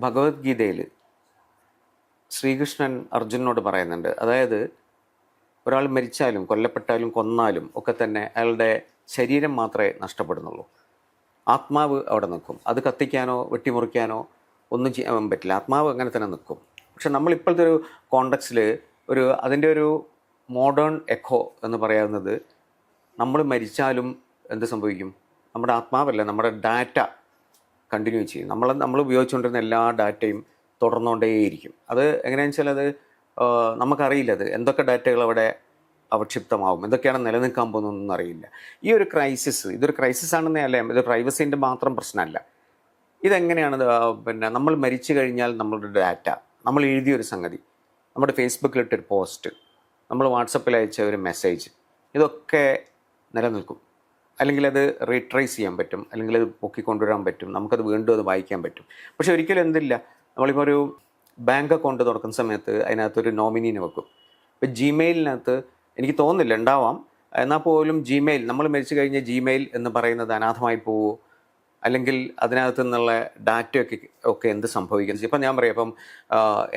ഭഗവത്ഗീതയിൽ ശ്രീകൃഷ്ണൻ അർജുനനോട് പറയുന്നുണ്ട്. അതായത് ഒരാൾ മരിച്ചാലും കൊല്ലപ്പെട്ടാലും കൊന്നാലും ഒക്കെ തന്നെ അയാളുടെ ശരീരം മാത്രമേ നഷ്ടപ്പെടുന്നുള്ളൂ. ആത്മാവ് അവിടെ നിൽക്കും. അത് കത്തിക്കാനോ വെട്ടിമുറിക്കാനോ ഒന്നും ചെയ്യാൻ പറ്റില്ല. ആത്മാവ് അങ്ങനെ തന്നെ നിൽക്കും. പക്ഷെ നമ്മളിപ്പോഴത്തെ ഒരു കോണ്ടക്സ്റ്റിൽ അതിൻ്റെ ഒരു മോഡേൺ എക്കോ എന്ന് പറയുന്നത്, നമ്മൾ മരിച്ചാലും എന്ത് സംഭവിക്കും? നമ്മുടെ ആത്മാവല്ല, നമ്മുടെ ഡാറ്റ കണ്ടിന്യൂ ചെയ്യും. നമ്മൾ ഉപയോഗിച്ചുകൊണ്ടിരുന്ന എല്ലാ ഡാറ്റയും തുടർന്നുകൊണ്ടേയിരിക്കും. അത് എങ്ങനെയാണെന്ന് വെച്ചാൽ നമുക്കറിയില്ല അത് എന്തൊക്കെ ഡാറ്റകൾ അവിടെ അവക്ഷിപ്തമാവും, എന്തൊക്കെയാണ് നിലനിൽക്കാൻ പോകുന്നതെന്നൊന്നും അറിയില്ല. ഈ ഒരു ക്രൈസിസ് ഇതൊരു ക്രൈസിസ് ആണെന്നേ അല്ല, ഇത് പ്രൈവസീൻ്റെ മാത്രം പ്രശ്നമല്ല. ഇതെങ്ങനെയാണ് നമ്മൾ മരിച്ചു കഴിഞ്ഞാൽ നമ്മളുടെ ഡാറ്റ, നമ്മൾ എഴുതിയൊരു സംഗതി, നമ്മുടെ ഫേസ്ബുക്കിലിട്ടൊരു പോസ്റ്റ്, നമ്മൾ വാട്സപ്പിൽ അയച്ച ഒരു മെസ്സേജ്, ഇതൊക്കെ നിലനിൽക്കും. അല്ലെങ്കിൽ അത് റീട്രേസ് ചെയ്യാൻ പറ്റും, അല്ലെങ്കിൽ അത് പൊക്കിക്കൊണ്ടുവരാൻ പറ്റും, നമുക്കത് വീണ്ടും അത് വായിക്കാൻ പറ്റും. പക്ഷെ ഒരിക്കലും എന്തില്ല, നമ്മളിപ്പോൾ ഒരു ബാങ്ക് അക്കൗണ്ട് തുറക്കുന്ന സമയത്ത് അതിനകത്തൊരു നോമിനീനെ വെക്കും. ഇപ്പോൾ ജിമെയിലിനകത്ത് എനിക്ക് തോന്നുന്നില്ല ഉണ്ടാവാം, എന്നാൽ പോലും ജിമെയിൽ, നമ്മൾ മരിച്ചു കഴിഞ്ഞ ജിമെയിൽ എന്ന് പറയുന്നത് അനാഥമായി പോവുമോ, അല്ലെങ്കിൽ അതിനകത്തു നിന്നുള്ള ഡാറ്റയൊക്കെ എന്ത് സംഭവിക്കും? ഇപ്പം ഞാൻ പറയാം, ഇപ്പം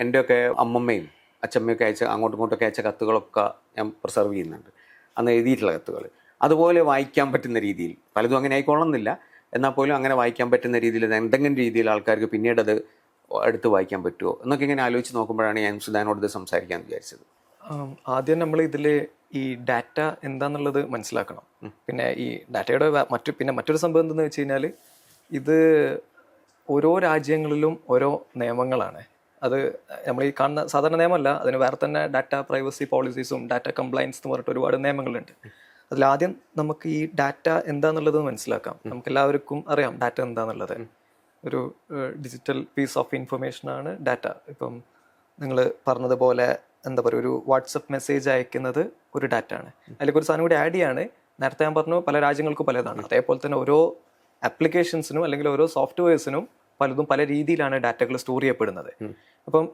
എൻ്റെയൊക്കെ അമ്മമ്മയും അച്ഛമ്മയൊക്കെ അങ്ങോട്ടും ഇങ്ങോട്ടൊക്കെ അയച്ച കത്തുകളൊക്കെ ഞാൻ പ്രിസർവ് ചെയ്യുന്നുണ്ട്, അന്ന് എഴുതിയിട്ടുള്ള കത്തുകൾ. അതുപോലെ വായിക്കാൻ പറ്റുന്ന രീതിയിൽ, പലതും അങ്ങനെ ആയിക്കൊള്ളുന്നില്ല, എന്നാൽ പോലും അങ്ങനെ വായിക്കാൻ പറ്റുന്ന രീതിയിൽ എന്തെങ്കിലും രീതിയിൽ ആൾക്കാർക്ക് പിന്നീട് അത് എടുത്ത് വായിക്കാൻ പറ്റുമോ എന്നൊക്കെ ഇങ്ങനെ ആലോചിച്ച് നോക്കുമ്പോഴാണ് ഞാൻ സുധാനോട് ഇത് സംസാരിക്കാൻ വിചാരിച്ചത്. ആദ്യം നമ്മൾ ഇതിൽ ഈ ഡാറ്റ എന്താന്നുള്ളത് മനസ്സിലാക്കണം. പിന്നെ ഈ ഡാറ്റയുടെ മറ്റൊരു സംഭവം എന്തെന്ന് വെച്ച് കഴിഞ്ഞാൽ, ഇത് ഓരോ രാജ്യങ്ങളിലും ഓരോ നിയമങ്ങളാണ്. അത് നമ്മൾ ഈ കാണുന്ന സാധാരണ നിയമമല്ല, അതിന് വേറെ തന്നെ ഡാറ്റ പ്രൈവസി പോളിസീസും ഡാറ്റ കംപ്ലയൻസ് എന്ന് പറഞ്ഞിട്ട് ഒരുപാട് നിയമങ്ങളുണ്ട്. അതിലാദ്യം നമുക്ക് ഈ ഡാറ്റ എന്താന്നുള്ളത് മനസ്സിലാക്കാം. നമുക്കെല്ലാവർക്കും അറിയാം ഡാറ്റ എന്താന്നുള്ളത്. ഒരു ഡിജിറ്റൽ പീസ് ഓഫ് ഇൻഫർമേഷനാണ് ഡാറ്റ. ഇപ്പം നിങ്ങൾ പറഞ്ഞതുപോലെ എന്താ പറയുക, ഒരു വാട്സപ്പ് മെസ്സേജ് അയക്കുന്നത് ഒരു ഡാറ്റ ആണ്. അതിലേക്ക് ഒരു സാധനം കൂടി ആഡ് ചെയ്യാണ്. നേരത്തെ ഞാൻ പറഞ്ഞു പല രാജ്യങ്ങൾക്കും പലതാണ്. അതേപോലെ തന്നെ ഓരോ ആപ്ലിക്കേഷൻസിനും അല്ലെങ്കിൽ ഓരോ സോഫ്റ്റ്വെയർസിനും പലതും പല രീതിയിലാണ് ഡാറ്റകൾ സ്റ്റോർ ചെയ്യപ്പെടുന്നത്. അപ്പം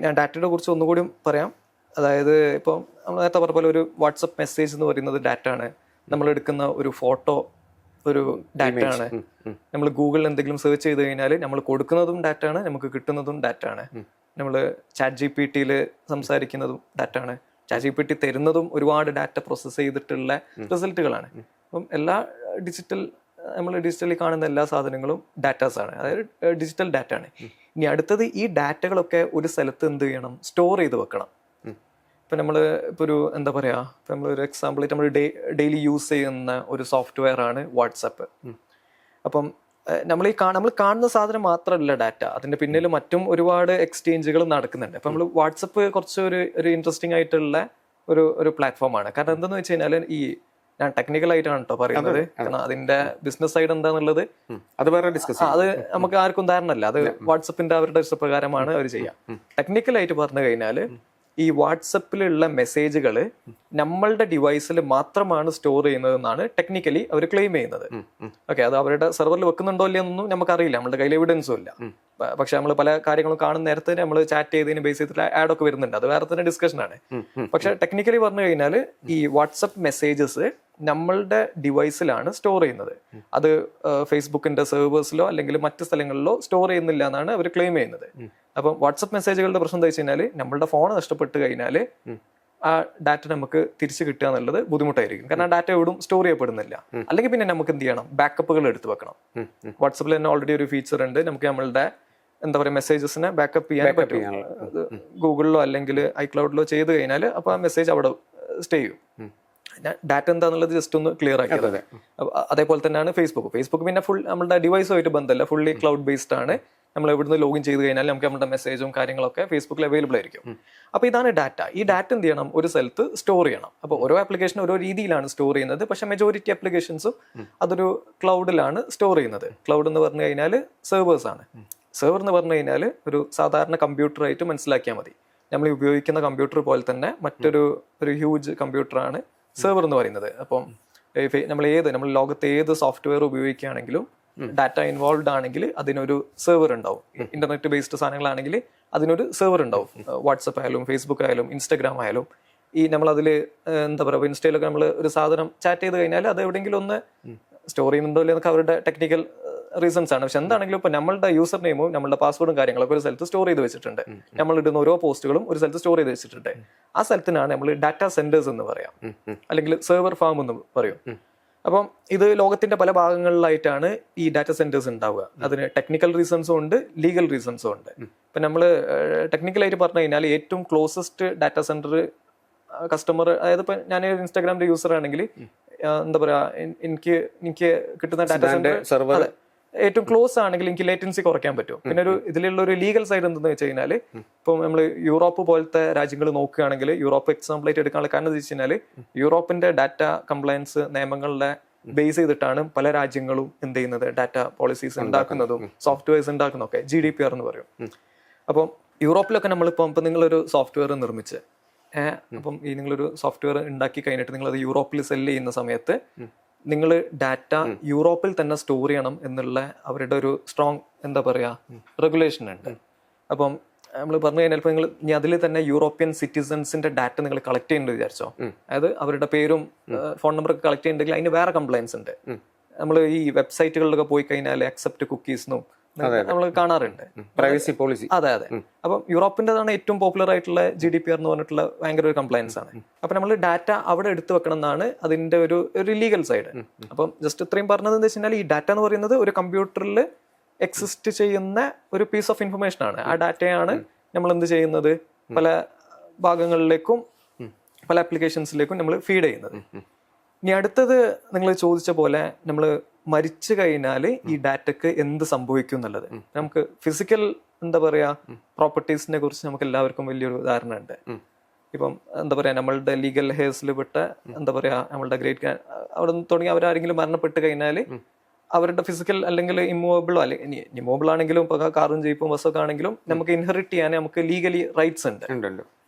ഞാൻ ഡാറ്റയെ കുറിച്ച് ഒന്നുകൂടി പറയാം. അതായത് ഇപ്പം നമ്മൾ നേരത്തെ പറഞ്ഞ പോലെ ഒരു വാട്സപ്പ് മെസ്സേജ് എന്ന് പറയുന്നത് ഡാറ്റ ആണ്. നമ്മൾ എടുക്കുന്ന ഒരു ഫോട്ടോ ഒരു ഡാറ്റ ആണ്. നമ്മൾ ഗൂഗിളിൽ എന്തെങ്കിലും സെർച്ച് ചെയ്ത് കഴിഞ്ഞാൽ നമ്മൾ കൊടുക്കുന്നതും ഡാറ്റ ആണ്, നമുക്ക് കിട്ടുന്നതും ഡാറ്റ ആണ്. നമ്മൾ ചാറ്റ് GPT സംസാരിക്കുന്നതും ഡാറ്റ ആണ്. ചാറ്റ് GPT തരുന്നതും ഒരുപാട് ഡാറ്റ പ്രോസസ്സ് ചെയ്തിട്ടുള്ള റിസൾട്ടുകളാണ്. അപ്പം നമ്മൾ ഡിജിറ്റലി കാണുന്ന എല്ലാ സാധനങ്ങളും ഡാറ്റാസ് ആണ്, അതായത് ഡിജിറ്റൽ ഡാറ്റ ആണ്. ഇനി അടുത്തത്, ഈ ഡാറ്റകളൊക്കെ ഒരു സ്ഥലത്ത് എന്ത് ചെയ്യണം? സ്റ്റോർ ചെയ്ത് വെക്കണം. ഇപ്പം നമ്മൾ ഇപ്പോൾ ഒരു എന്താ പറയുക, ഇപ്പം നമ്മളൊരു എക്സാമ്പിൾ, നമ്മൾ ഡെയിലി യൂസ് ചെയ്യുന്ന ഒരു സോഫ്റ്റ്വെയർ ആണ് വാട്സപ്പ്. അപ്പം നമ്മൾ കാണുന്ന സാധനം മാത്രമല്ല ഡാറ്റ, അതിൻ്റെ പിന്നിൽ മറ്റും ഒരുപാട് എക്സ്ചേഞ്ചുകൾ നടക്കുന്നുണ്ട്. അപ്പം നമ്മൾ വാട്സപ്പ് കുറച്ച് ഒരു ഇൻട്രസ്റ്റിംഗ് ആയിട്ടുള്ള ഒരു പ്ലാറ്റ്ഫോമാണ്. കാരണം എന്തെന്ന് വെച്ച് കഴിഞ്ഞാൽ, ഞാൻ ടെക്നിക്കൽ ആയിട്ടാണ് കേട്ടോ പറയുന്നത്, കാരണം അതിന്റെ ബിസിനസ് സൈഡ് എന്താന്നുള്ളത് അത് വേറെ ഡിസ്കസ്, അത് നമുക്ക് ആർക്കും ധാരണല്ല. അത് വാട്സപ്പിന്റെ അവരുടെ ഇഷ്ടപ്രകാരമാണ് അവർ ചെയ്യാം. ടെക്നിക്കലായിട്ട് പറഞ്ഞു കഴിഞ്ഞാൽ, ഈ വാട്സപ്പിലുള്ള മെസ്സേജുകൾ നമ്മളുടെ ഡിവൈസിൽ മാത്രമാണ് സ്റ്റോർ ചെയ്യുന്നതെന്നാണ് ടെക്നിക്കലി അവർ ക്ലെയിം ചെയ്യുന്നത്. ഓക്കെ, അത് അവരുടെ സെർവറിൽ വെക്കുന്നുണ്ടോ ഇല്ലയെന്നൊന്നും നമുക്കറിയില്ല, നമ്മുടെ കയ്യിൽ എവിഡൻസും ഇല്ല. പക്ഷെ നമ്മൾ പല കാര്യങ്ങളും കാണുന്ന നേരത്തെ നമ്മൾ ചാറ്റ് ചെയ്തതിന് ബേസ് ചെയ്തിട്ട് ആഡൊക്കെ വരുന്നുണ്ട്, അത് വേറെ തന്നെ ഡിസ്കഷനാണ്. പക്ഷെ ടെക്നിക്കലി പറഞ്ഞു കഴിഞ്ഞാൽ, ഈ വാട്സപ്പ് മെസ്സേജസ് നമ്മളുടെ ഡിവൈസിലാണ് സ്റ്റോർ ചെയ്യുന്നത്. അത് ഫേസ്ബുക്കിന്റെ സെർവേഴ്സിലോ അല്ലെങ്കിൽ മറ്റു സ്ഥലങ്ങളിലോ സ്റ്റോർ ചെയ്യുന്നില്ല എന്നാണ് അവർ ക്ലെയിം ചെയ്യുന്നത്. അപ്പം വാട്സപ്പ് മെസ്സേജുകളുടെ പ്രശ്നം എന്താ വെച്ച് കഴിഞ്ഞാൽ, നമ്മളുടെ ഫോൺ നഷ്ടപ്പെട്ട് കഴിഞ്ഞാൽ ആ ഡാറ്റ നമുക്ക് തിരിച്ചു കിട്ടുക എന്നുള്ളത് ബുദ്ധിമുട്ടായിരിക്കും. കാരണം ആ ഡാറ്റ എവിടും സ്റ്റോർ ചെയ്യപ്പെടുന്നില്ല. അല്ലെങ്കിൽ പിന്നെ നമുക്ക് എന്ത് ചെയ്യണം? ബാക്കപ്പുകൾ എടുത്ത് വെക്കണം. വാട്സപ്പിൽ തന്നെ ഓൾറെഡി ഒരു ഫീച്ചർ ഉണ്ട്, നമുക്ക് നമ്മളുടെ എന്താ പറയുക മെസ്സേജസിനെ ബാക്കപ്പ് ചെയ്യാൻ പറ്റും. ഗൂഗിളിലോ അല്ലെങ്കിൽ ഐക്ലൗഡിലോ ചെയ്ത് കഴിഞ്ഞാൽ അപ്പോൾ ആ മെസ്സേജ് അവിടെ സ്റ്റേ ചെയ്യും. ഡാറ്റ എന്താന്നുള്ളത് ജസ്റ്റ് ഒന്ന് ക്ലിയർ ആക്കിയത്. അതേപോലെ തന്നെയാണ് ഫേസ്ബുക്ക് പിന്നെ ഫുൾ നമ്മുടെ ഡിവൈസുമായിട്ട് ബന്ധമല്ല, ഫുള്ളി ക്ലൗഡ് ബേസ്ഡ് ആണ്. നമ്മൾ എവിടുന്ന് ലോഗിൻ ചെയ്ത് കഴിഞ്ഞാൽ നമുക്ക് നമ്മുടെ മെസ്സേജും കാര്യങ്ങളൊക്കെ ഫേസ്ബുക്കിൽ അവൈലബിൾ ആയിരിക്കും. അപ്പോൾ ഇതാണ് ഡാറ്റ. ഈ ഡാറ്റ എന്ത് ചെയ്യണം? ഒരു സ്ഥലത്ത് സ്റ്റോർ ചെയ്യണം. അപ്പോൾ ഓരോ ആപ്ലിക്കേഷൻ ഓരോ രീതിയിലാണ് സ്റ്റോർ ചെയ്യുന്നത്. പക്ഷേ മെജോറിറ്റി ആപ്ലിക്കേഷൻസും അതൊരു ക്ലൗഡിലാണ് സ്റ്റോർ ചെയ്യുന്നത്. ക്ലൗഡ് എന്ന് പറഞ്ഞു കഴിഞ്ഞാൽ സെർവേഴ്സ് ആണ്. സെർവർ എന്ന് പറഞ്ഞു കഴിഞ്ഞാൽ ഒരു സാധാരണ കമ്പ്യൂട്ടറായിട്ട് മനസ്സിലാക്കിയാൽ മതി. നമ്മൾ ഉപയോഗിക്കുന്ന കമ്പ്യൂട്ടർ പോലെ തന്നെ മറ്റൊരു ഹ്യൂജ് കമ്പ്യൂട്ടറാണ് സെർവർ എന്ന് പറയുന്നത്. അപ്പം നമ്മൾ ലോകത്തെ ഏത് സോഫ്റ്റ്വെയർ ഉപയോഗിക്കുകയാണെങ്കിലും ഡാറ്റ ഇൻവോൾവ് ആണെങ്കിൽ അതിനൊരു സെർവർ ഉണ്ടാവും. ഇന്റർനെറ്റ് ബേസ്ഡ് സാധനങ്ങളാണെങ്കിൽ അതിനൊരു സെർവർ ഉണ്ടാവും. വാട്സപ്പ് ആയാലും ഫേസ്ബുക്ക് ആയാലും ഇൻസ്റ്റാഗ്രാം ആയാലും നമ്മളതിൽ എന്താ പറയുക, ഇൻസ്റ്റയിലൊക്കെ നമ്മൾ ഒരു സാധനം ചാറ്റ് ചെയ്ത് കഴിഞ്ഞാൽ അത് എവിടെയെങ്കിലും ഒന്ന് സ്റ്റോർ ചെയ്യുന്നുണ്ടോ ഇല്ലെന്നൊക്കെ അവരുടെ ടെക്നിക്കൽ റീസൺസ് ആണ്. പക്ഷെ എന്താണെങ്കിലും ഇപ്പൊ നമ്മളുടെ യൂസർ നെയിമും നമ്മളുടെ പാസ്വേഡും കാര്യങ്ങളൊക്കെ ഒരു സ്ഥലത്ത് സ്റ്റോർ ചെയ്ത് വെച്ചിട്ടുണ്ട്. നമ്മൾ ഇടുന്ന ഓരോ പോസ്റ്റുകളും ഒരു സ്ഥലത്ത് സ്റ്റോർ ചെയ്ത് വെച്ചിട്ടുണ്ട്. ആ സ്ഥലത്തിനാണ് നമ്മൾ ഡാറ്റാ സെന്റേഴ്സ് എന്ന് പറയാം, അല്ലെങ്കിൽ സെർവർ ഫാം എന്ന് പറയും. അപ്പം ഇത് ലോകത്തിന്റെ പല ഭാഗങ്ങളിലായിട്ടാണ് ഈ ഡാറ്റാ സെന്റേഴ്സ് ഉണ്ടാവുക. അതിന് ടെക്നിക്കൽ റീസൺസും ഉണ്ട്, ലീഗൽ റീസൺസും ഉണ്ട്. ഇപ്പൊ നമ്മൾ ടെക്നിക്കലായിട്ട് പറഞ്ഞു കഴിഞ്ഞാൽ ഏറ്റവും ക്ലോസസ്റ്റ് ഡാറ്റാ സെന്റർ കസ്റ്റമർ, അതായത് ഇപ്പൊ ഞാൻ ഇൻസ്റ്റാഗ്രാമിന്റെ യൂസർ ആണെങ്കിൽ എന്താ പറയാ, എനിക്ക് കിട്ടുന്ന ഡാറ്റാ സെന്റർ ഏറ്റവും ക്ലോസ് ആണെങ്കിൽ എനിക്ക് ലേറ്റൻസി കുറയ്ക്കാൻ പറ്റും. പിന്നെ ഇതിലുള്ള ഒരു ലീഗൽ സൈഡ് എന്തെന്ന് വെച്ച് കഴിഞ്ഞാൽ, ഇപ്പം നമ്മൾ യൂറോപ്പ് പോലത്തെ രാജ്യങ്ങൾ നോക്കുകയാണെങ്കിൽ, യൂറോപ്പ് എക്സാമ്പിൾ ആയിട്ട് എടുക്കാനുള്ള കാരണം എന്ന് വെച്ച് കഴിഞ്ഞാൽ, യൂറോപ്പിന്റെ ഡാറ്റ കംപ്ലയൻസ് നിയമങ്ങളുടെ ബേസ് ചെയ്തിട്ടാണ് പല രാജ്യങ്ങളും എന്ത് ചെയ്യുന്നത്, ഡാറ്റ പോളിസീസ് ഉണ്ടാക്കുന്നതും സോഫ്റ്റ്വെയർസ് ഉണ്ടാക്കുന്നതൊക്കെ. GDPR എന്ന് പറയും. അപ്പം യൂറോപ്പിലൊക്കെ നമ്മളിപ്പം നിങ്ങളൊരു സോഫ്റ്റ്വെയർ നിർമ്മിച്ച് അപ്പം ഈ നിങ്ങളൊരു സോഫ്റ്റ്വെയർ ഉണ്ടാക്കി കഴിഞ്ഞിട്ട് നിങ്ങൾ അത് യൂറോപ്പിൽ സെല് ചെയ്യുന്ന സമയത്ത് നിങ്ങൾ ഡാറ്റ യൂറോപ്പിൽ തന്നെ സ്റ്റോർ ചെയ്യണം എന്നുള്ള അവരുടെ ഒരു സ്ട്രോങ് എന്താ പറയാ റെഗുലേഷൻ ഉണ്ട്. അപ്പം നമ്മൾ പറഞ്ഞു കഴിഞ്ഞാൽ ഇപ്പൊ നിങ്ങൾ ഇനി അതിൽ തന്നെ യൂറോപ്യൻ സിറ്റിസൺസിന്റെ ഡാറ്റ നിങ്ങൾ കളക്ട് ചെയ്യുന്നുണ്ട് വിചാരിച്ചോ, അതായത് അവരുടെ പേരും ഫോൺ നമ്പറൊക്കെ കളക്ട് ചെയ്യുന്നുണ്ടെങ്കിൽ അതിന് വേറെ കംപ്ലൈൻസ് ഉണ്ട്. നമ്മൾ ഈ വെബ്സൈറ്റുകളിലൊക്കെ പോയി കഴിഞ്ഞാൽ അക്സെപ്റ്റ് കുക്കീസ്ന്നും നമ്മൾ കാണാറുണ്ട്, പ്രൈവസി പോളിസി. അതെ. അപ്പം യൂറോപ്പിൻ്റെതാണ് ഏറ്റവും പോപ്പുലർ ആയിട്ടുള്ള GDPR എന്ന് പറഞ്ഞിട്ടുള്ള ഭയങ്കര ഒരു കംപ്ലയൻസ് ആണ്. അപ്പൊ നമ്മൾ ഡാറ്റ അവിടെ എടുത്തു വെക്കണം എന്നാണ് അതിന്റെ ഒരു ലീഗൽ സൈഡ്. അപ്പം ജസ്റ്റ് ഇത്രയും പറഞ്ഞത് എന്താ വെച്ചാൽ, ഈ ഡാറ്റ എന്ന് പറയുന്നത് ഒരു കമ്പ്യൂട്ടറിൽ എക്സിസ്റ്റ് ചെയ്യുന്ന ഒരു പീസ് ഓഫ് ഇൻഫർമേഷൻ ആണ്. ആ ഡാറ്റയാണ് നമ്മൾ എന്ത് ചെയ്യുന്നത്, പല ഭാഗങ്ങളിലേക്കും പല ആപ്ലിക്കേഷൻസിലേക്കും നമ്മൾ ഫീഡ് ചെയ്യുന്നത്. ഇനി അടുത്തത് നിങ്ങൾ ചോദിച്ച പോലെ നമ്മൾ മരിച്ചു കഴിഞ്ഞാൽ ഈ ഡാറ്റക്ക് എന്ത് സംഭവിക്കും എന്നുള്ളത്. നമുക്ക് ഫിസിക്കൽ എന്താ പറയാ പ്രോപ്പർട്ടീസിനെ കുറിച്ച് നമുക്ക് എല്ലാവർക്കും വലിയൊരു ധാരണ ഉണ്ട്. ഇപ്പം എന്താ പറയാ, നമ്മളുടെ ലീഗൽ ഹെയർസിൽ പെട്ട എന്താ പറയാ നമ്മളുടെ ഗ്രേറ്റ് അവിടെ തുടങ്ങി അവരാരെങ്കിലും മരണപ്പെട്ട് കഴിഞ്ഞാൽ അവരുടെ ഫിസിക്കൽ അല്ലെങ്കിൽ ഇമ്മൂവബിളോ അല്ലെങ്കിൽ ഇമ്മൂവബിൾ ആണെങ്കിലും ഇപ്പൊ കാറും ജീപ്പും ബസ്സൊക്കെ ആണെങ്കിലും നമുക്ക് ഇൻഹെറിറ്റ് ചെയ്യാൻ നമുക്ക് ലീഗലി റൈറ്റ്സ് ഉണ്ട്.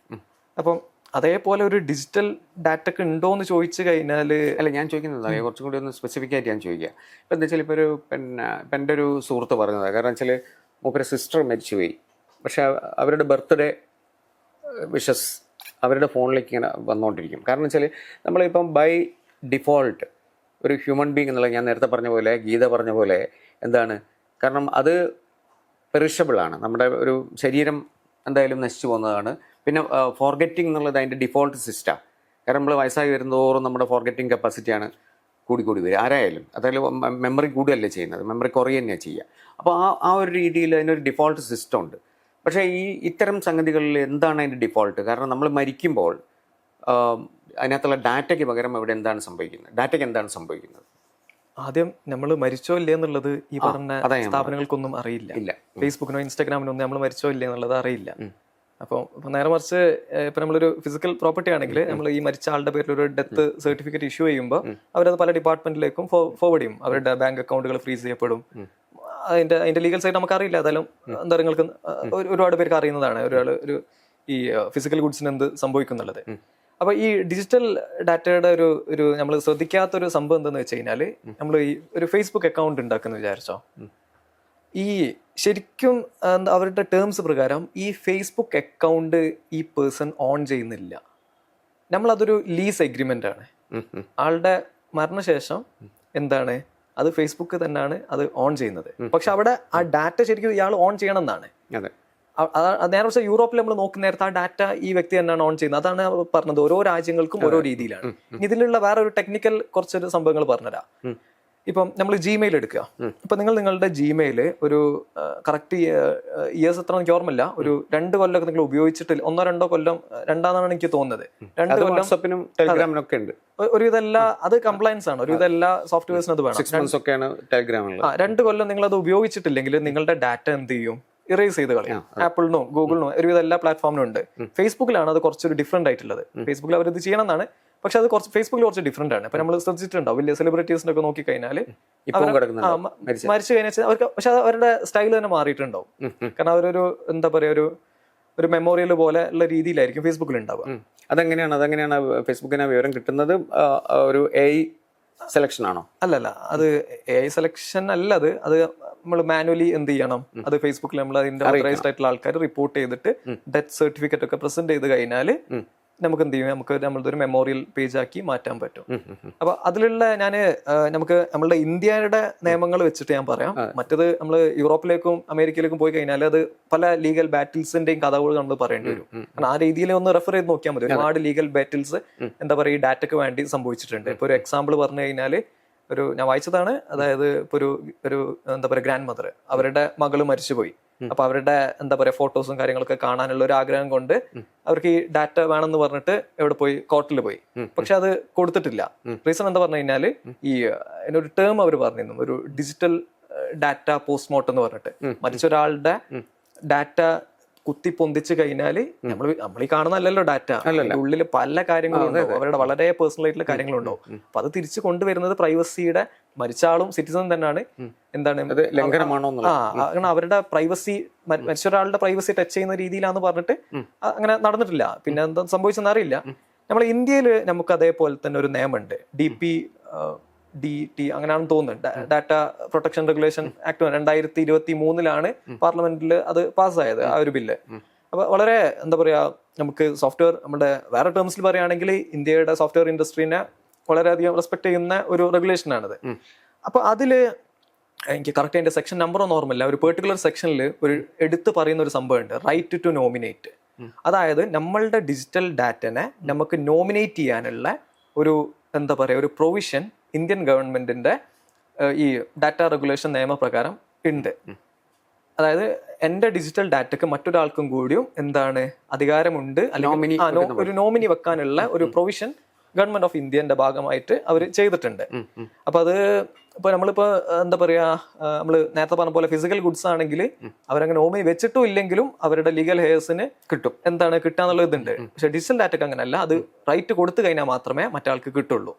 അപ്പം അതേപോലെ ഒരു ഡിജിറ്റൽ ഡാറ്റ ഒക്കെ ഉണ്ടോ എന്ന് ചോദിച്ചു കഴിഞ്ഞാൽ, അല്ല ഞാൻ ചോദിക്കുന്നത് കുറച്ചും കൂടി ഒന്ന് സ്പെസിഫിക് ആയിട്ട് ഞാൻ ചോദിക്കുക. ഇപ്പം എന്താ വെച്ചാൽ ഇപ്പോൾ ഒരു ഇപ്പം എൻ്റെ ഒരു സുഹൃത്ത് പറഞ്ഞതാണ്, കാരണം വെച്ചാൽ മൂപ്പര സിസ്റ്റർ മരിച്ചുപോയി, പക്ഷെ അവരുടെ ബർത്ത്ഡേ വിഷസ് അവരുടെ ഫോണിലേക്ക് ഇങ്ങനെ വന്നുകൊണ്ടിരിക്കും. കാരണം വെച്ചാൽ നമ്മളിപ്പം ബൈ ഡിഫോൾട്ട് ഒരു ഹ്യൂമൻ ബീങ് എന്നുള്ള, ഞാൻ നേരത്തെ പറഞ്ഞ പോലെ ഗീത പറഞ്ഞ പോലെ എന്താണ്, കാരണം അത് പെറിഷബിളാണ്, നമ്മുടെ ഒരു ശരീരം എന്തായാലും നശിച്ചു പോകുന്നതാണ്. പിന്നെ ഫോർഗെറ്റിംഗ് എന്നുള്ളത് അതിൻ്റെ ഡിഫോൾട്ട് സിസ്റ്റമാണ്. കാരണം നമ്മൾ വയസ്സായി വരുന്നതോറും നമ്മുടെ ഫോർഗെറ്റിംഗ് കപ്പാസിറ്റിയാണ് കൂടി വരിക. ആരായാലും അതായത് മെമ്മറി കൂടുകയല്ലേ ചെയ്യുന്നത്, മെമ്മറി കുറയുക തന്നെയാണ് ചെയ്യുക. അപ്പോൾ ആ ഒരു രീതിയിൽ അതിനൊരു ഡിഫോൾട്ട് സിസ്റ്റം ഉണ്ട്. പക്ഷേ ഇത്തരം സംഗതികളിൽ എന്താണ് അതിൻ്റെ ഡിഫോൾട്ട്? കാരണം നമ്മൾ മരിക്കുമ്പോൾ അതിനകത്തുള്ള ഡാറ്റയ്ക്ക് പകരം അവിടെ എന്താണ് സംഭവിക്കുന്നത്, ഡാറ്റയ്ക്ക് എന്താണ് സംഭവിക്കുന്നത്? ആദ്യം നമ്മൾ മരിച്ചോ ഇല്ലേ എന്നുള്ളത് ഈ പറഞ്ഞ സ്ഥാപനങ്ങൾക്കൊന്നും അറിയില്ല. ഫേസ്ബുക്കിനോ ഇൻസ്റ്റാഗ്രാമിനോ ഒന്നും നമ്മൾ മരിച്ചോ ഇല്ലേ എന്നുള്ളത് അറിയില്ല. അപ്പോൾ നേരെ മറിച്ച് ഇപ്പം നമ്മളൊരു ഫിസിക്കൽ പ്രോപ്പർട്ടി ആണെങ്കിൽ നമ്മൾ ഈ മരിച്ച ആളുടെ പേരിൽ ഒരു ഡെത്ത് സർട്ടിഫിക്കറ്റ് ഇഷ്യൂ ചെയ്യുമ്പോൾ അവരത് പല ഡിപ്പാർട്ട്മെന്റിലേക്കും ഫോർവേഡ് ചെയ്യും. അവരുടെ ബാങ്ക് അക്കൗണ്ടുകൾ ഫ്രീസ് ചെയ്യപ്പെടും. അതിന്റെ ലീഗൽ സൈഡ് നമുക്ക് അറിയില്ല. അതായാലും എന്താ നിങ്ങൾക്ക് ഒരുപാട് പേർക്ക് അറിയുന്നതാണ് ഒരു ഈ ഫിസിക്കൽ ഗുഡ്സിന് എന്ത് സംഭവിക്കും എന്നുള്ളത്. അപ്പൊ ഈ ഡിജിറ്റൽ ഡാറ്റയുടെ ഒരു നമ്മൾ ശ്രദ്ധിക്കാത്തൊരു സംഭവം എന്താണെന്ന് വെച്ച് കഴിഞ്ഞാൽ, നമ്മൾ ഈ ഒരു ഫേസ്ബുക്ക് അക്കൗണ്ട് ഉണ്ടാക്കുന്ന വിചാരിച്ചോ, ഈ ശരിക്കും അവരുടെ ടേംസ് പ്രകാരം ഈ ഫേസ്ബുക്ക് അക്കൗണ്ട് ഈ പേഴ്സൺ ഓൺ ചെയ്യുന്നില്ല. നമ്മളതൊരു ലീസ് എഗ്രിമെന്റ് ആണ്. ആളുടെ മരണശേഷം എന്താണ്, അത് ഫേസ്ബുക്ക് തന്നെയാണ് അത് ഓൺ ചെയ്യുന്നത്. പക്ഷെ അവിടെ ആ ഡാറ്റ ശരിക്കും ഇയാൾ ഓൺ ചെയ്യണം എന്നാണ്. നേരെ പക്ഷേ യൂറോപ്പിൽ നമ്മൾ നോക്കുന്ന നേരത്തെ ആ ഡാറ്റ ഈ വ്യക്തി തന്നെയാണ് ഓൺ ചെയ്യുന്നത്. അതാണ് പറഞ്ഞത്, ഓരോ രാജ്യങ്ങൾക്കും ഓരോ രീതിയിലാണ്. ഇതിലുള്ള വേറെ ഒരു ടെക്നിക്കൽ കുറച്ചൊരു സംഭവങ്ങൾ പറഞ്ഞുതരാം. ഇപ്പം നമ്മൾ ജിമെയിൽ എടുക്കുക. ഇപ്പൊ നിങ്ങളുടെ ജിമെയിൽ ഒരു കറക്റ്റ് ഇയേഴ്സ് എത്ര എനിക്ക് ഓർമ്മയില്ല, ഒരു 2 കൊല്ലമൊക്കെ നിങ്ങൾ ഉപയോഗിച്ചിട്ടില്ല, 1-2 കൊല്ലം, രണ്ടാന്നാണ് എനിക്ക് തോന്നുന്നത്. 2 കൊല്ലം ടെലിഗ്രാമിനൊക്കെ ഉണ്ട്. ഒരു ഇതെല്ലാ അത് കംപ്ലൈൻസ് ആണ്, ഒരു ഇതെല്ലാ സോഫ്റ്റ്വെയർസിന് അത് വേണം. 2 കൊല്ലം നിങ്ങൾ അത് ഉപയോഗിച്ചിട്ടില്ലെങ്കിൽ നിങ്ങളുടെ ഡാറ്റ എന്ത് ചെയ്യും, ഇറേസ് ചെയ്ത് കളയും. ആപ്പിളിനോ ഗൂഗിളിനോ ഒരുവിധ എല്ലാ പ്ലാറ്റ്ഫോമിനും ഉണ്ട്. ഫേസ്ബുക്കിലാണ് അത് കുറച്ചൊരു ഡിഫറെന്റ് ആയിട്ടുള്ളത്. ഫേസ്ബുക്കിൽ അവർ ഇത് ചെയ്യണം എന്നാണ്, പക്ഷെ അത് ഫേസ്ബുക്കിൽ കുറച്ച് ഡിഫറെന്റ് ആണ്. ഇപ്പൊ നമ്മൾ ശ്രദ്ധിച്ചിട്ടുണ്ടാവും, വലിയ സെലിബ്രിറ്റീസിനെ ഒക്കെ നോക്കി കഴിഞ്ഞാൽ മരിച്ചു കഴിഞ്ഞാൽ അവർക്ക്, പക്ഷെ അവരുടെ സ്റ്റൈൽ തന്നെ മാറിയിട്ടുണ്ടാവും. കാരണം അവരൊരു എന്താ പറയാ ഒരു മെമ്മോറിയൽ പോലെ ഉള്ള രീതിയിലായിരിക്കും ഫേസ്ബുക്കിൽ ഉണ്ടാവുക. അതെങ്ങനെയാണ് ഫേസ്ബുക്കിന് വിവരം കിട്ടുന്നത്? ഒരു AI സെലക്ഷൻ ആണോ? അല്ലല്ല, അത് AI സെലക്ഷൻ അല്ല. അത് നമ്മൾ മാനുവലി എന്ത് ചെയ്യണം, അത് ഫേസ്ബുക്കിൽ നമ്മൾ അതിന്റെ ഓതറൈസ്ഡ് ആയിട്ടുള്ള ആൾക്കാർ റിപ്പോർട്ട് ചെയ്തിട്ട് ഡെത്ത് സർട്ടിഫിക്കറ്റ് ഒക്കെ പ്രസന്റ് ചെയ്ത് കഴിഞ്ഞാൽ നമുക്ക് എന്ത് ചെയ്യും, നമുക്ക് നമ്മളുടെ ഒരു മെമ്മോറിയൽ പേജ് ആക്കി മാറ്റാൻ പറ്റും. അപ്പൊ അതിലുള്ള നമുക്ക് നമ്മളുടെ ഇന്ത്യയുടെ നിയമങ്ങൾ വെച്ചിട്ട് ഞാൻ പറയാം. മറ്റത് നമ്മൾ യൂറോപ്പിലേക്കും അമേരിക്കയിലേക്കും പോയി കഴിഞ്ഞാൽ അത് പല ലീഗൽ ബാറ്റിൽസിന്റെയും കഥകൾ നമ്മൾ പറയേണ്ടി വരും. കാരണം ആ രീതിയിൽ ഒന്ന് റെഫർ ചെയ്ത് നോക്കിയാൽ മതി. ഒരുപാട് ലീഗൽ ബാറ്റിൽസ് എന്താ പറയുക ഈ ഡാറ്റയ്ക്ക് വേണ്ടി സംഭവിച്ചിട്ടുണ്ട്. ഇപ്പൊ ഒരു എക്സാമ്പിൾ പറഞ്ഞു കഴിഞ്ഞാൽ ഞാൻ വായിച്ചതാണ്. അതായത് ഇപ്പൊ ഒരു എന്താ പറയുക ഗ്രാൻഡ് മദർ, അവരുടെ മകള് മരിച്ചുപോയി. അപ്പൊ അവരുടെ എന്താ പറയാ ഫോട്ടോസും കാര്യങ്ങളൊക്കെ കാണാനുള്ള ഒരു ആഗ്രഹം കൊണ്ട് അവർക്ക് ഈ ഡാറ്റ വേണമെന്ന് പറഞ്ഞിട്ട് എവിടെ പോയി, കോർട്ടിൽ പോയി. പക്ഷെ അത് കൊടുത്തിട്ടില്ല. റീസൺ എന്താ പറഞ്ഞു കഴിഞ്ഞാല് ഈ ഒരു ടേം അവർ പറഞ്ഞിരുന്നു, ഒരു ഡിജിറ്റൽ ഡാറ്റ പോസ്റ്റ്മോർട്ടം എന്ന് പറഞ്ഞിട്ട്. മരിച്ച ഒരാളുടെ ഡാറ്റ കുത്തി പൊന്തിച്ചു കഴിഞ്ഞാല് നമ്മൾ ഈ കാണുന്നല്ലോ ഡാറ്റ, ഉള്ളിൽ പല കാര്യങ്ങളും ഉണ്ടാവും, അവരുടെ വളരെ പേഴ്സണൽ ആയിട്ടുള്ള കാര്യങ്ങളുണ്ടാവും. അപ്പൊ അത് തിരിച്ചു കൊണ്ടുവരുന്നത് പ്രൈവസിയുടെ, മരിച്ച ആളും സിറ്റിസൺ തന്നെയാണ്. എന്താണ് കാരണം അവരുടെ പ്രൈവസി, മരിച്ച ഒരാളുടെ പ്രൈവസി ടച്ച് ചെയ്യുന്ന രീതിയിലാന്ന് പറഞ്ഞിട്ട് അങ്ങനെ നടന്നിട്ടില്ല. പിന്നെ എന്താ സംഭവിച്ചെന്ന് അറിയില്ല. നമ്മൾ ഇന്ത്യയിൽ നമുക്ക് അതേപോലെ തന്നെ ഒരു നിയമമുണ്ട്, DPDT അങ്ങനെയാണെന്ന് തോന്നുന്നു, ഡാറ്റ പ്രൊട്ടക്ഷൻ റെഗുലേഷൻ ആക്ട് 2023 പാർലമെന്റിൽ അത് പാസ്സായത് ആ ഒരു ബില്ല്. അപ്പൊ വളരെ എന്താ പറയാ, നമുക്ക് സോഫ്റ്റ്വെയർ, നമ്മുടെ വേറെ ടേംസിൽ പറയുകയാണെങ്കിൽ ഇന്ത്യയുടെ സോഫ്റ്റ്വെയർ ഇൻഡസ്ട്രീനെ വളരെയധികം റെസ്പെക്ട് ചെയ്യുന്ന ഒരു റെഗുലേഷൻ ആണിത്. അപ്പൊ അതില് എനിക്ക് കറക്റ്റ് അതിന്റെ സെക്ഷൻ നമ്പർ ഒന്നും ഓർമ്മയില്ല. ഒരു പെർട്ടിക്കുലർ സെക്ഷനിൽ ഒരു എടുത്ത് പറയുന്ന ഒരു സംഭവമുണ്ട്, റൈറ്റ് ടു നോമിനേറ്റ്. അതായത് നമ്മളുടെ ഡിജിറ്റൽ ഡാറ്റനെ നമുക്ക് നോമിനേറ്റ് ചെയ്യാനുള്ള ഒരു എന്താ പറയുക ഒരു പ്രൊവിഷൻ ഇന്ത്യൻ ഗവൺമെന്റിന്റെ ഈ ഡാറ്റ റെഗുലേഷൻ നിയമപ്രകാരം ഉണ്ട്. അതായത് എന്റെ ഡിജിറ്റൽ ഡാറ്റക്ക് മറ്റൊരാൾക്കും കൂടിയും എന്താണ് അധികാരമുണ്ട്, അല്ലെങ്കിൽ ഒരു നോമിനി വെക്കാനുള്ള ഒരു പ്രൊവിഷൻ ഗവൺമെന്റ് ഓഫ് ഇന്ത്യന്റെ ഭാഗമായിട്ട് അവർ ചെയ്തിട്ടുണ്ട്. അപ്പൊ അത് ഇപ്പൊ നമ്മളിപ്പോ എന്താ പറയാ, നമ്മള് നേരത്തെ പറഞ്ഞ പോലെ ഫിസിക്കൽ ഗുഡ്സ് ആണെങ്കിൽ അവരങ്ങനെ നോമിനി വെച്ചിട്ടും ഇല്ലെങ്കിലും അവരുടെ ലീഗൽ ഹെയർസിന് കിട്ടും, എന്താണ് കിട്ടാന്നുള്ള ഇതുണ്ട്. പക്ഷെ ഡിജിറ്റൽ ഡാറ്റക്ക് അങ്ങനല്ല, അത് റൈറ്റ് കൊടുത്തു കഴിഞ്ഞാൽ മാത്രമേ മറ്റാൾക്ക് കിട്ടുള്ളൂ.